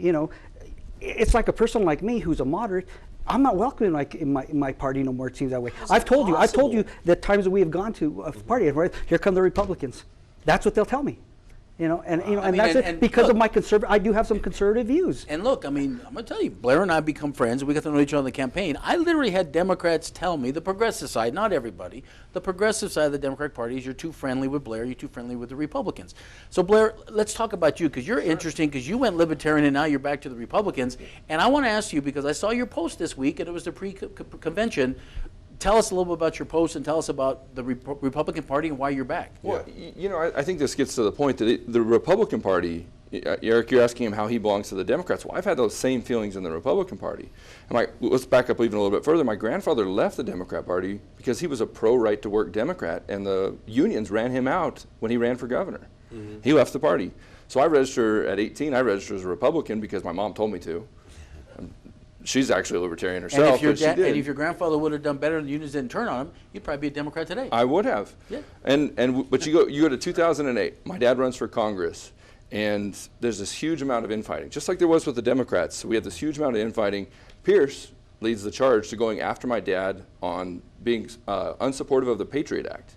It's like a person like me who's a moderate. I'm not welcome in my party no more. It seems that way. I've told you that times that we have gone to a party, right? Here come the Republicans. That's what they'll tell me. That's it. Because of my conservative, I do have some conservative views. And look, I mean, I'm going to tell you, Blair and I become friends. We got to know each other in the campaign. I literally had Democrats tell me, the progressive side, not everybody, the progressive side of the Democratic Party is you're too friendly with Blair, you're too friendly with the Republicans. So Blair, let's talk about you, because you're interesting, because you went libertarian and now you're back to the Republicans. And I want to ask you, because I saw your post this week, and it was the pre-convention. Tell us a little bit about your post and tell us about the Republican Party and why you're back. Well, I think this gets to the point that the Republican Party, Eric, you're asking him how he belongs to the Democrats. Well, I've had those same feelings in the Republican Party. And let's back up even a little bit further. My grandfather left the Democrat Party because he was a pro-right-to-work Democrat, and the unions ran him out when he ran for governor. Mm-hmm. He left the party. So I registered at 18. I registered as a Republican because my mom told me to. She's actually a libertarian herself. And if your grandfather would have done better and the unions didn't turn on him, you'd probably be a Democrat today. I would have. Yeah. But you go to 2008. My dad runs for Congress, and there's this huge amount of infighting, just like there was with the Democrats. We had this huge amount of infighting. Pierce leads the charge to going after my dad on being unsupportive of the Patriot Act.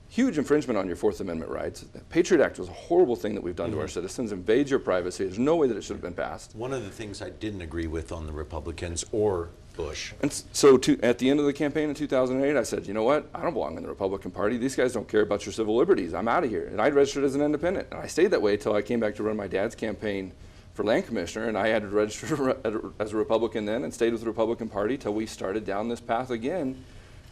Huge infringement on your Fourth Amendment rights. The Patriot Act was a horrible thing that we've done to our citizens, invades your privacy. There's no way that it should have been passed. One of the things I didn't agree with on the Republicans or Bush. And so at the end of the campaign in 2008, I said, you know what? I don't belong in the Republican Party. These guys don't care about your civil liberties. I'm out of here. And I registered as an independent. And I stayed that way until I came back to run my dad's campaign for land commissioner, and I had to register as a Republican then and stayed with the Republican Party till we started down this path again.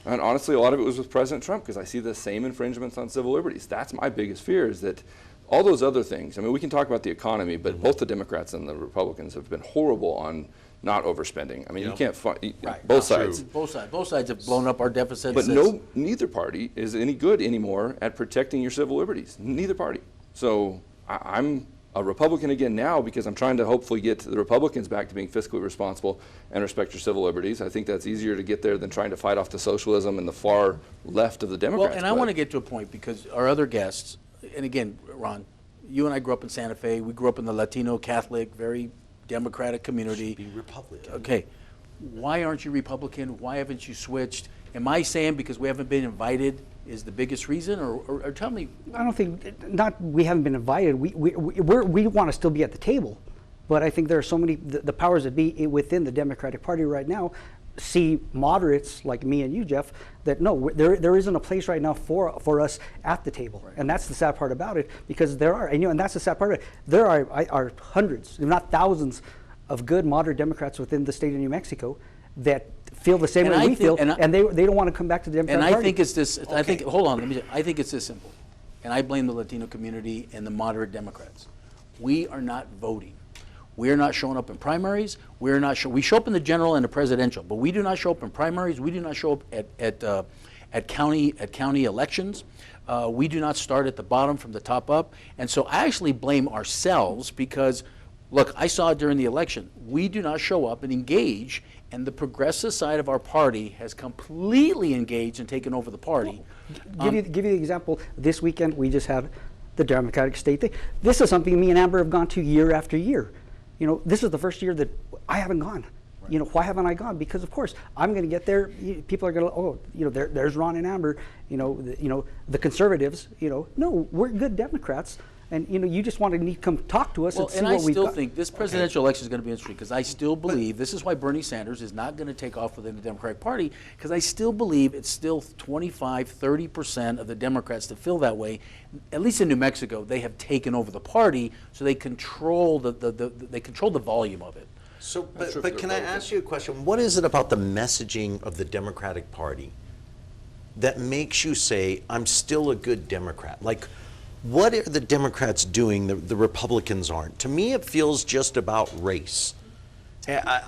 And honestly, a lot of it was with President Trump, because I see the same infringements on civil liberties. That's my biggest fear, is that all those other things, I mean, we can talk about the economy, but both the Democrats and the Republicans have been horrible on not overspending. I mean, you can't find both sides. Both sides have blown up our deficits. But neither party is any good anymore at protecting your civil liberties. Neither party. So I'm a Republican again now because I'm trying to hopefully get the Republicans back to being fiscally responsible and respect your civil liberties. I think that's easier to get there than trying to fight off the socialism and the far left of the Democrats. Well, and I want to get to a point because our other guests, and again, Ron, you and I grew up in Santa Fe. We grew up in the Latino, Catholic, very democratic community. Be Republican. Okay. Why aren't you Republican? Why haven't you switched? Am I saying because we haven't been invited is the biggest reason, or tell me? I don't think we haven't been invited. We want to still be at the table, but I think there are so many the powers that be within the Democratic Party right now see moderates like me and you, Jeff, that no, there isn't a place right now for us at the table, right. And that's the sad part about it, because there are, and that's the sad part of it. There are hundreds, if not thousands, of good moderate Democrats within the state of New Mexico that feel the same way we feel, and they don't want to come back to the Democratic Party. And I think it's this. Okay. I think. Hold on. I think it's this simple, and I blame the Latino community and the moderate Democrats. We are not voting. We are not showing up in primaries. We are not. We show up in the general and the presidential, but we do not show up in primaries. We do not show up at county elections. We do not start at the bottom from the top up. And so I actually blame ourselves because, look, I saw it during the election. We do not show up and engage. And the progressive side of our party has completely engaged and taken over the party. Give you the example. This weekend we just had the Democratic State Day. This is something me and Amber have gone to year after year. This is the first year that I haven't gone. You know, why haven't I gone? Because of course I'm going to get there. People are going to, oh, you know, there's Ron and Amber. You know, the conservatives. You know, no, we're good Democrats. And you know, you just want to come talk to us and see what we've got. And I still think this presidential election is going to be interesting because I still believe this is why Bernie Sanders is not going to take off within the Democratic Party, because I still believe it's still 25-30% of the Democrats that feel that way. At least in New Mexico, they have taken over the party, so they control they control the volume of it. So, but can I ask you a question? What is it about the messaging of the Democratic Party that makes you say, I'm still a good Democrat? Like, what are the Democrats doing that the Republicans aren't? To me, it feels just about race.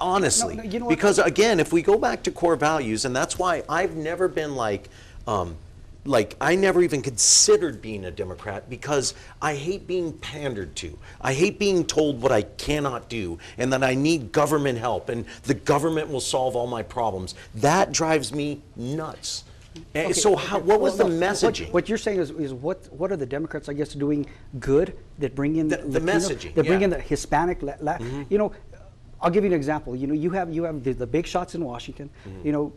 Honestly, you know because again, if we go back to core values, and that's why I've never been like I never even considered being a Democrat, because I hate being pandered to. I hate being told what I cannot do and that I need government help and the government will solve all my problems. That drives me nuts. Okay, so what was the messaging? What you're saying is what are the Democrats, I guess, doing good that bring in the Latino, messaging? That bring in the Hispanic, you know. I'll give you an example. You know, you have the big shots in Washington. You know,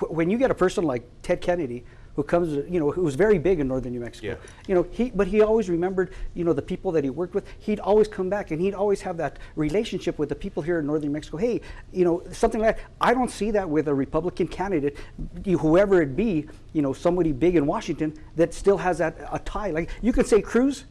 when you get a person like Ted Kennedy, who comes, you know, who was very big in northern New Mexico. You know, but he always remembered, you know, the people that he worked with. He'd always come back, and he'd always have that relationship with the people here in northern New Mexico. Hey, you know, something like that. I don't see that with a Republican candidate, whoever it be, you know, somebody big in Washington that still has that a tie. Like you could say Cruz.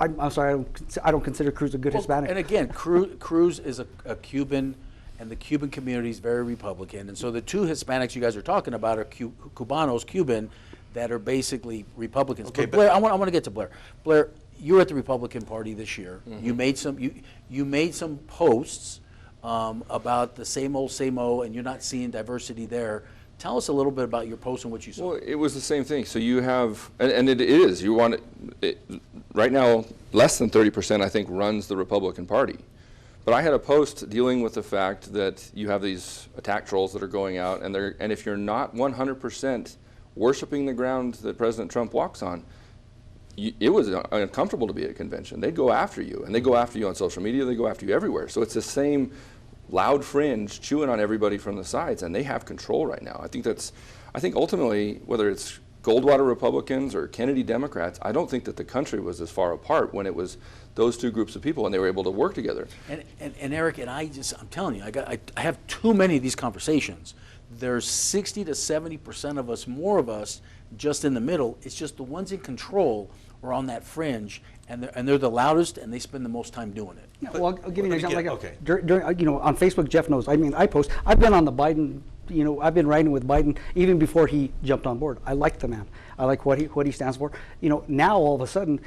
I'm sorry, I don't consider Cruz a good Hispanic. And again, Cruz is a Cuban, and the Cuban community is very Republican. And so the two Hispanics you guys are talking about are Cuban, that are basically Republicans. Okay, but Blair, I want to get to Blair. Blair, you were at the Republican Party this year. You made some posts about the same old, and you're not seeing diversity there. Tell us a little bit about your post and what you saw. Well, it was the same thing. So you have, and it is, you want it, right now, less than 30%, I think, runs the Republican Party. But I had a post dealing with the fact that you have these attack trolls that are going out, and if you're not 100% worshiping the ground that President Trump walks on, it was uncomfortable to be at a convention. They'd go after you, and they go after you on social media, they go after you everywhere. So it's the same loud fringe chewing on everybody from the sides, and they have control right now. I think ultimately, whether it's Goldwater Republicans or Kennedy Democrats, I don't think that the country was as far apart when it was those two groups of people and they were able to work together. And Eric, and I'm telling you, I have too many of these conversations. There's 60 to 70% of us, more of us, just in the middle. It's just the ones in control or on that fringe, and they're the loudest, and they spend the most time doing it. Yeah, well, I'll give you an example. During, you know, on Facebook, Jeff knows. I mean, I post. I've been on the Biden. You know, I've been riding with Biden even before he jumped on board. I like the man. I like what he stands for. You know, now all of a sudden,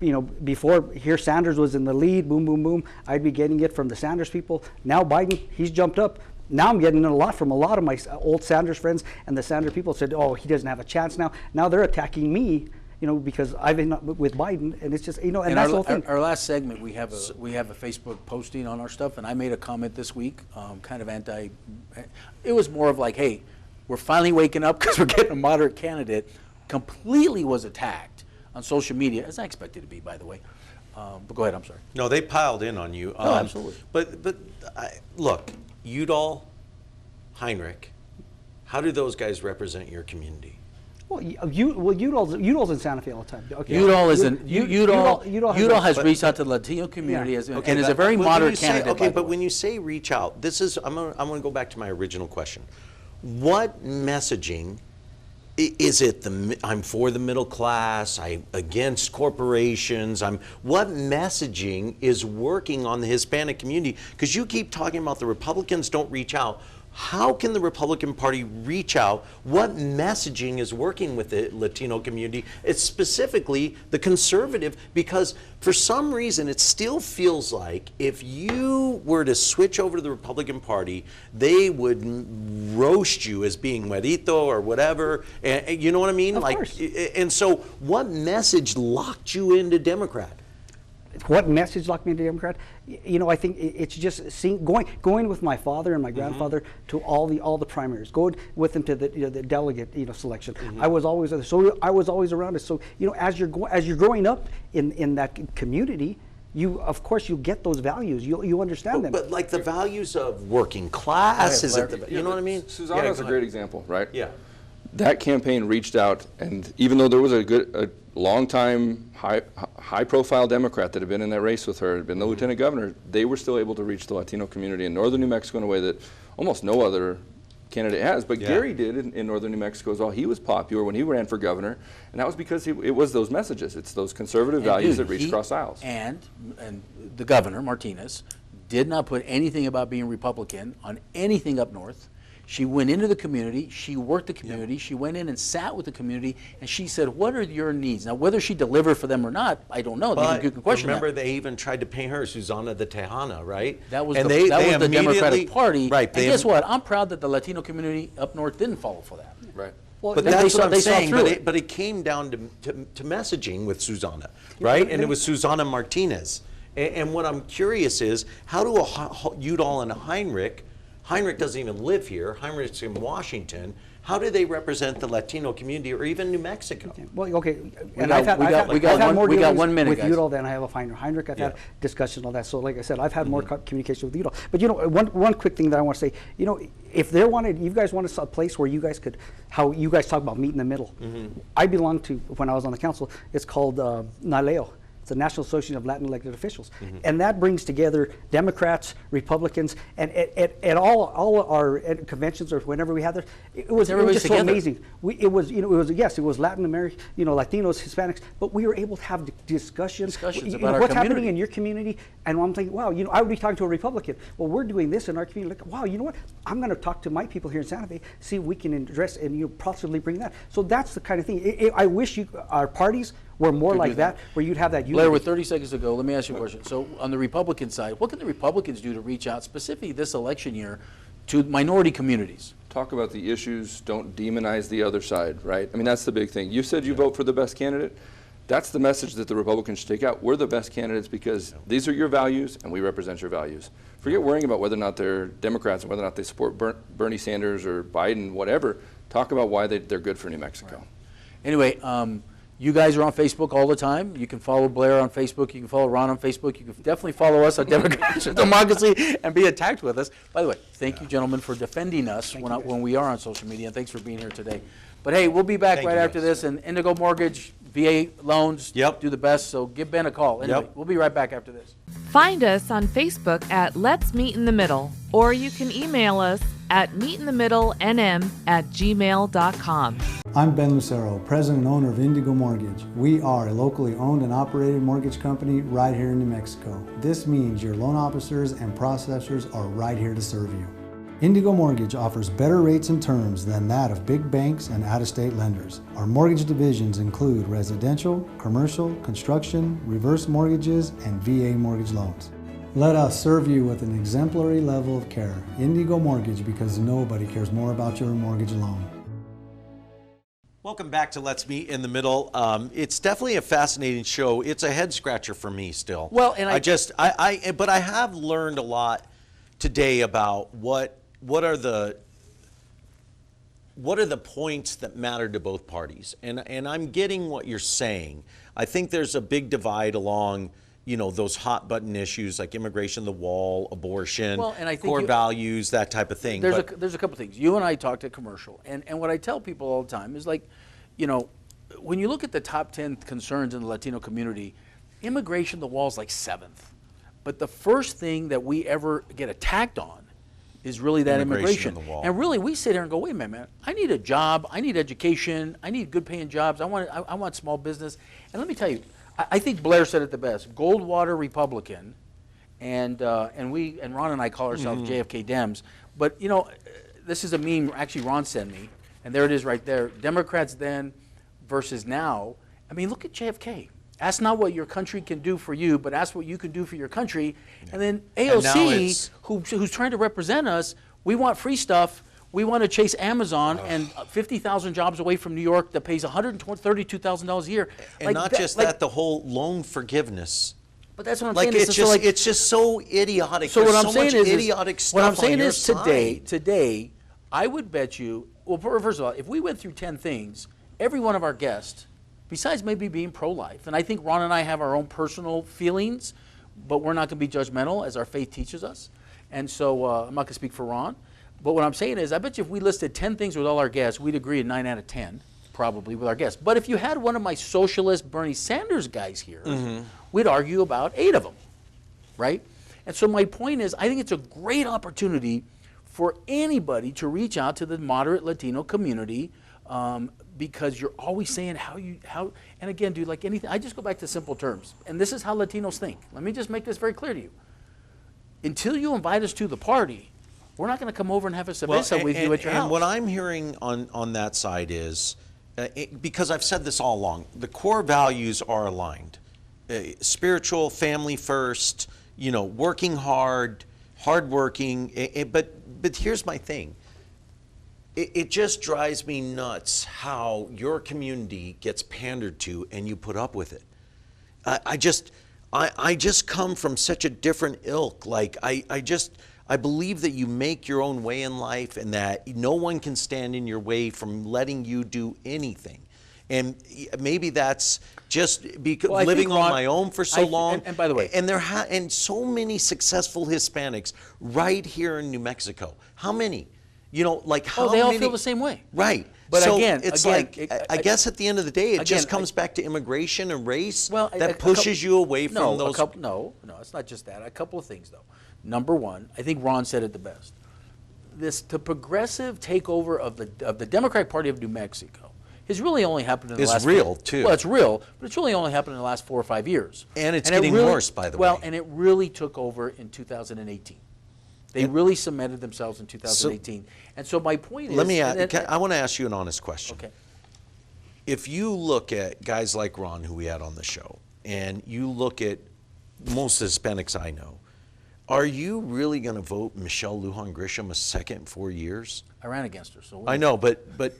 you know, before here Sanders was in the lead, boom, boom, boom. I'd be getting it from the Sanders people. Now Biden, he's jumped up. Now I'm getting it a lot from a lot of my old Sanders friends, and the Sanders people said, "Oh, he doesn't have a chance now." Now they're attacking me. You know, because I've been with Biden, and it's just, you know, and that's the whole thing. Our last segment, we have a Facebook posting on our stuff, and I made a comment this week, kind of it was more of like, hey, we're finally waking up because we're getting a moderate candidate. Completely was attacked on social media, as I expected to be, by the way. But go ahead, I'm sorry. No, they piled in on you. No, absolutely. But look, Udall, Heinrich, how do those guys represent your community? Well, Udall's in Santa Fe all the time. Okay. Udall has reached out to the Latino community and is a very moderate candidate. Okay, but when you say reach out, I'm going to go back to my original question. What messaging is it? I'm for the middle class. I'm against corporations. What messaging is working on the Hispanic community? Because you keep talking about the Republicans don't reach out. How can the Republican Party reach out? What messaging is working with the Latino community? It's specifically the conservative, because for some reason it still feels like if you were to switch over to the Republican Party, they would roast you as being güerito or whatever. And you know what I mean? Of course. And so what message locked you into Democrat? What message locked me into Democrat? You know, I think it's just going with my father and my grandfather to all the primaries, going with them to the delegate selection. I was always around it. So you know, as you're growing up in that community, of course you get those values. You understand them. But like the values of working class, is it you know what I mean? Susanna's a great example, right? Yeah. That campaign reached out, and even though there was a long-time, high-profile Democrat that had been in that race with her, had been the lieutenant governor, they were still able to reach the Latino community in northern New Mexico in a way that almost no other candidate has. But Gary did in northern New Mexico as well. He was popular when he ran for governor, and that was because it was those messages. It's those conservative values that reach across aisles. And the governor, Martinez, did not put anything about being Republican on anything up north. She went into the community, she worked the community, she went in and sat with the community, and she said, what are your needs? Now, whether she delivered for them or not, I don't know. But you can question remember, that. they even tried to paint her, Susanna the Tejana, right? That was and the they Democratic Party. Right. And guess what? I'm proud that the Latino community up north didn't follow for that. Right. Well, but that's what I'm saying. But it came down to messaging with Susanna, right? And it was Susanna Martinez. And what I'm curious is, how do Udall and Heinrich doesn't even live here, Heinrich's in Washington, how do they represent the Latino community or even New Mexico? Okay. Well, okay. We got 1 minute, with guys. Udall than I have of Heinrich. I've had discussions on that. So like I said, I've had more communication with Udall. But one quick thing that I want to say, if you guys wanted a place where you guys could, how you guys talk about meet in the middle. I belong to, when I was on the council, it's called NALEO. It's the National Association of Latin Elected Officials. And that brings together Democrats, Republicans, and at all our conventions or whenever we had there, it was just so amazing. It was Latin American, Latinos, Hispanics, but we were able to have discussions about what's happening in your community. And I'm thinking, wow, I would be talking to a Republican. Well, we're doing this in our community. Like, wow, you know what? I'm going to talk to my people here in Santa Fe, see if we can address and possibly bring that. So that's the kind of thing. I wish our parties were more like that, where you'd have that unity. Blair, with 30 seconds to go, let me ask you a question. So on the Republican side, what can the Republicans do to reach out specifically this election year to minority communities? Talk about the issues, don't demonize the other side, right? I mean, that's the big thing. You said you vote for the best candidate. That's the message that the Republicans should take out. We're the best candidates because these are your values and we represent your values. Forget worrying about whether or not they're Democrats and whether or not they support Bernie Sanders or Biden, whatever. Talk about why they're good for New Mexico. Right. Anyway, you guys are on Facebook all the time. You can follow Blair on Facebook. You can follow Ron on Facebook. You can definitely follow us on Democrats and Democracy and be attacked with us. By the way, thank you, gentlemen, for defending us when we are on social media, and thanks for being here today. But hey, we'll be back right after this. And Indigo Mortgage, VA loans, do the best. So give Ben a call. Anyway, we'll be right back after this. Find us on Facebook at Let's Meet in the Middle, or you can email us at meetinthemiddlenm@gmail.com. I'm Ben Lucero, president and owner of Indigo Mortgage. We are a locally owned and operated mortgage company right here in New Mexico. This means your loan officers and processors are right here to serve you. Indigo Mortgage offers better rates and terms than that of big banks and out-of-state lenders. Our mortgage divisions include residential, commercial, construction, reverse mortgages, and VA mortgage loans. Let us serve you with an exemplary level of care. Indigo Mortgage, because nobody cares more about your mortgage loan. Welcome back to Let's Meet in the Middle. It's definitely a fascinating show. It's a head scratcher for me still. Well, and but I have learned a lot today about what are the points that matter to both parties, and I'm getting what you're saying. I think there's a big divide along those hot button issues like immigration, the wall, abortion, and I think core values, that type of thing. There's a couple things. You and I talked at commercial, and what I tell people all the time is like, when you look at the top 10 concerns in the Latino community, immigration, the wall is like 7th. But the first thing that we ever get attacked on is really that immigration. And really, we sit here and go, wait a minute, man, I need a job, I need education, I need good paying jobs, I want small business. And let me tell you, I think Blair said it the best. Goldwater Republican, and Ron and I call ourselves JFK Dems. But this is a meme actually Ron sent me, and there it is right there. Democrats then versus now. I mean, look at JFK. Ask not what your country can do for you, but ask what you can do for your country. And then AOC, who's trying to represent us, we want free stuff. We want to chase Amazon and 50,000 jobs away from New York that pays $132,000 a year. And not just that, the whole loan forgiverse. But that's what I'm saying. It's just so idiotic. So what I'm saying is, idiotic stuff what I'm saying on is your today, I would bet you. Well, first of all, if we went through 10 things, every one of our guests, besides maybe being pro-life, and I think Ron and I have our own personal feelings, but we're not going to be judgmental as our faith teaches us. And so I'm not going to speak for Ron. But what I'm saying is, I bet you if we listed 10 things with all our guests, we'd agree at 9 out of 10, probably, with our guests. But if you had one of my socialist Bernie Sanders guys here, we'd argue about 8 of them, right? And so my point is, I think it's a great opportunity for anybody to reach out to the moderate Latino community, because you're always saying and again, dude, like anything, I just go back to simple terms. And this is how Latinos think. Let me just make this very clear to you. Until you invite us to the party, we're not going to come over and have a cerveza with you at your house. And what I'm hearing on that side is, because I've said this all along, the core values are aligned. Spiritual, family first, working hard, hardworking. But here's my thing. It just drives me nuts how your community gets pandered to and you put up with it. I just come from such a different ilk. Like, I believe that you make your own way in life and that no one can stand in your way from letting you do anything. And maybe that's just because living on my own for so long. And by the way, and so many successful Hispanics right here in New Mexico. How many? How they all many? feel the same way. Right. But so again, I guess at the end of the day, it just comes back to immigration and race that pushes you away from those. No, it's not just that. A couple of things, though. Number one, I think Ron said it the best. The progressive takeover of the Democratic Party of New Mexico has really only happened in the last. It's real, too. Well, it's real, but it's really only happened in the last 4 or 5 years. And it's getting worse, by the way. Well, and it really took over in 2018. They really cemented themselves in 2018. And so my point is... I want to ask you an honest question. Okay. If you look at guys like Ron, who we had on the show, and you look at most Hispanics I know, are you really going to vote Michelle Lujan Grisham a second in 4 years? I ran against her, so... I know, but let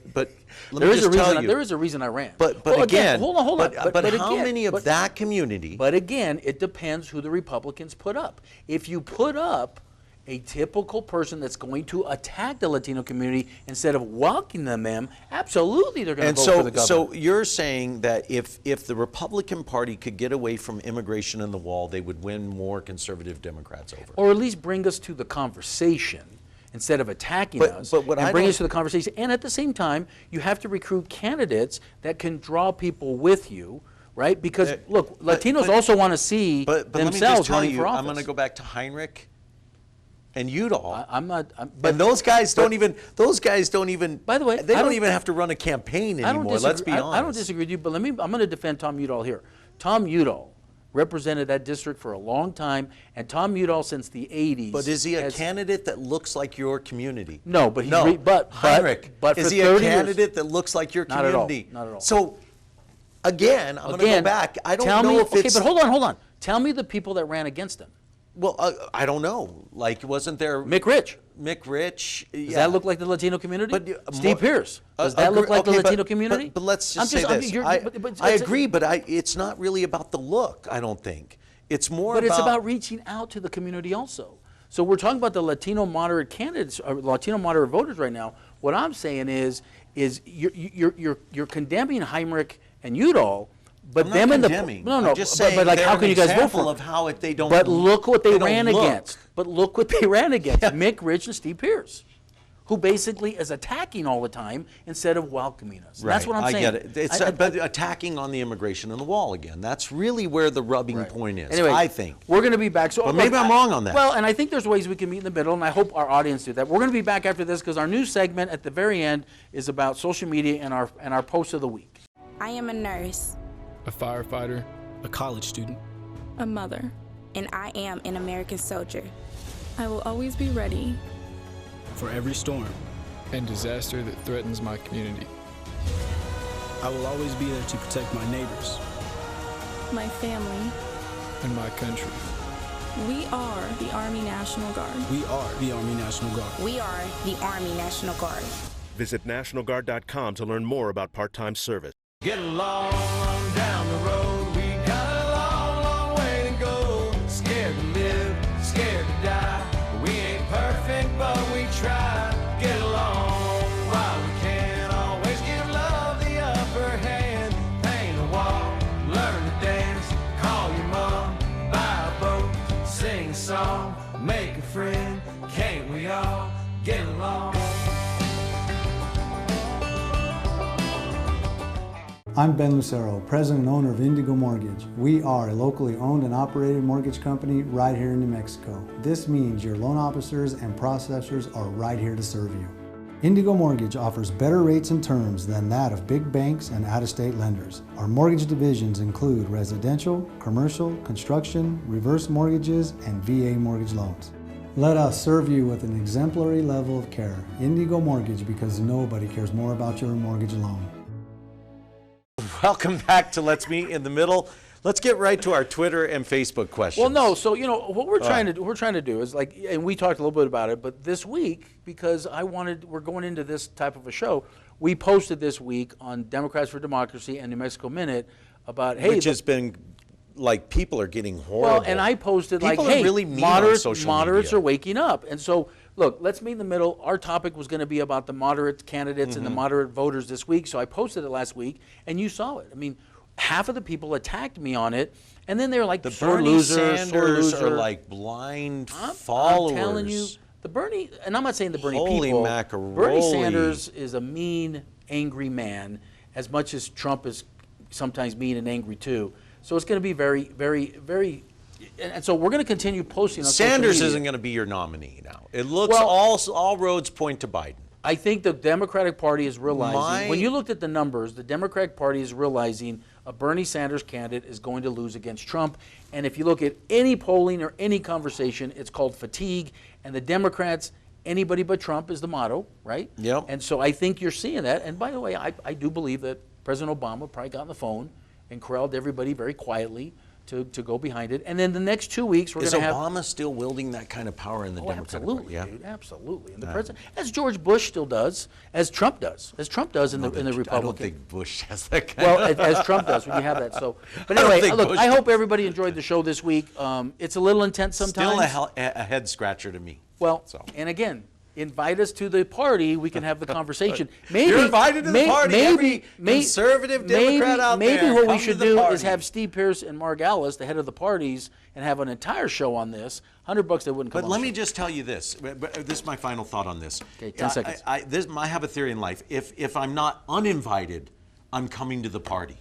me just tell you... There is a reason I ran. But again... Hold on. But how many of that community... But again, it depends who the Republicans put up. If you put up a typical person that's going to attack the Latino community instead of welcoming them, absolutely they're going to vote for the governor. So you're saying that if the Republican Party could get away from immigration and the wall, they would win more conservative Democrats over? Or at least bring us to the conversation instead of attacking us, and bring us to the conversation. And at the same time, you have to recruit candidates that can draw people with you, right? Because, look, Latinos also want to see themselves running for office. I'm going to go back to Heinrich and Udall. But those guys don't even. By the way, they don't even have to run a campaign anymore. Let's be honest. I don't disagree with you, but I'm going to defend Tom Udall here. Tom Udall represented that district for a long time, and Tom Udall since the 80s. But is he a candidate that looks like your community? No, but Heinrich, but is he a candidate that looks like your community? Not at all. So, again, I'm going to go back. I don't know if it's... Okay, but hold on. Tell me the people that ran against him. Well, I don't know. Like, wasn't there... Mick Rich. Does that look like the Latino community? Steve Pierce. Does that look like the Latino community? But let's just say this. I agree, but it's not really about the look, I don't think. It's more But it's about reaching out to the community also. So we're talking about the Latino moderate candidates, or Latino moderate voters right now. What I'm saying is you're condemning Heinrich and Udall. But I'm not condemning. I'm just saying but like, how can you guys vote for them? Of how they don't. But look what they ran against. Mick Rich and Steve Pierce, who basically is attacking all the time instead of welcoming us. Right. That's what I'm saying. I get it. But attacking on the immigration and the wall again. That's really where the rubbing point is. Anyway, I think we're going to be back. So, but maybe I'm wrong on that. Well, and I think there's ways we can meet in the middle, and I hope our audience do that. We're going to be back after this because our new segment at the very end is about social media and our post of the week. I am a nurse, a firefighter, a college student, a mother, and I am an American soldier. I will always be ready for every storm and disaster that threatens my community. I will always be there to protect my neighbors, my family, and my country. We are the Army National Guard. We are the Army National Guard. We are the Army National Guard. Visit nationalguard.com to learn more about part-time service. Get along down the road. We got a long, long way to go. Scared to live, scared to die. We ain't perfect, but we try. Get along while we can. Always give love the upper hand. Paint a wall, learn to dance. Call your mom, buy a boat. Make a friend, can't we all get along? I'm Ben Lucero, president and owner of Indigo Mortgage. We are a locally owned and operated mortgage company right here in New Mexico. This means your loan officers and processors are right here to serve you. Indigo Mortgage offers better rates and terms than that of big banks and out-of-state lenders. Our mortgage divisions include residential, commercial, construction, reverse mortgages, and VA mortgage loans. Let us serve you with an exemplary level of care. Indigo Mortgage, because nobody cares more about your mortgage loan. Welcome back to Let's Meet in the Middle. Let's get right to our Twitter and Facebook questions. Well, no. So what we're trying to do is like, and we talked a little bit about it, but this week, because we're going into this type of a show, we posted this week on Democrats for Democracy and New Mexico Minute about which has been like people are getting horrible. Well, and I posted people like, hey, really mean moderates media. are waking up, and so. Look, let's meet in the middle. Our topic was going to be about the moderate candidates and the moderate voters this week, so I posted it last week, and you saw it. I mean, half of the people attacked me on it, and then they were like, the sore Bernie loser, Sanders sore loser. are like blind followers. I'm telling you, the Bernie, and I'm not saying the Bernie Holy people. macaroni. Bernie Sanders is a mean, angry man, as much as Trump is sometimes mean and angry too. So it's going to be very, very, very. And so we're going to continue posting on Sanders social media. isn't going to be your nominee now. It looks all roads point to Biden. I think the Democratic Party is realizing, when you looked at the numbers, the Democratic Party is realizing a Bernie Sanders candidate is going to lose against Trump. And if you look at any polling or any conversation, it's called fatigue. And the Democrats, anybody but Trump is the motto, right? Yep. And so I think you're seeing that. And by the way, I do believe that President Obama probably got on the phone and corralled everybody very quietly to go behind it. And then the next 2 weeks, we're going to have... Is Obama still wielding that kind of power in the Democratic Party? Absolutely, dude, absolutely. And the president, as George Bush still does, as Trump does in the Republican. I don't think Bush has that kind of... Well, as Trump does when you have that. So, but anyway, look, I hope everybody enjoyed the show this week. It's a little intense sometimes. Still a head scratcher to me. Well, and again, invite us to the party. We can have the conversation. Maybe you're invited to the party. Every conservative Democrat out there. Maybe what we should do is have Steve Pierce and Mark Ellis, the head of the parties, and have an entire show on this. $100 they wouldn't come. But let me just tell you this. This is my final thought on this. Okay, 10 seconds. I have a theory in life. If I'm not uninvited, I'm coming to the party.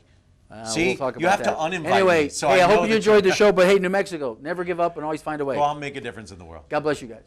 See, we'll talk about you have that. to uninvite anyway, me. So hey, I hope know you enjoyed the show. But hey, New Mexico, never give up and always find a way. Well, I'll make a difference in the world. God bless you guys.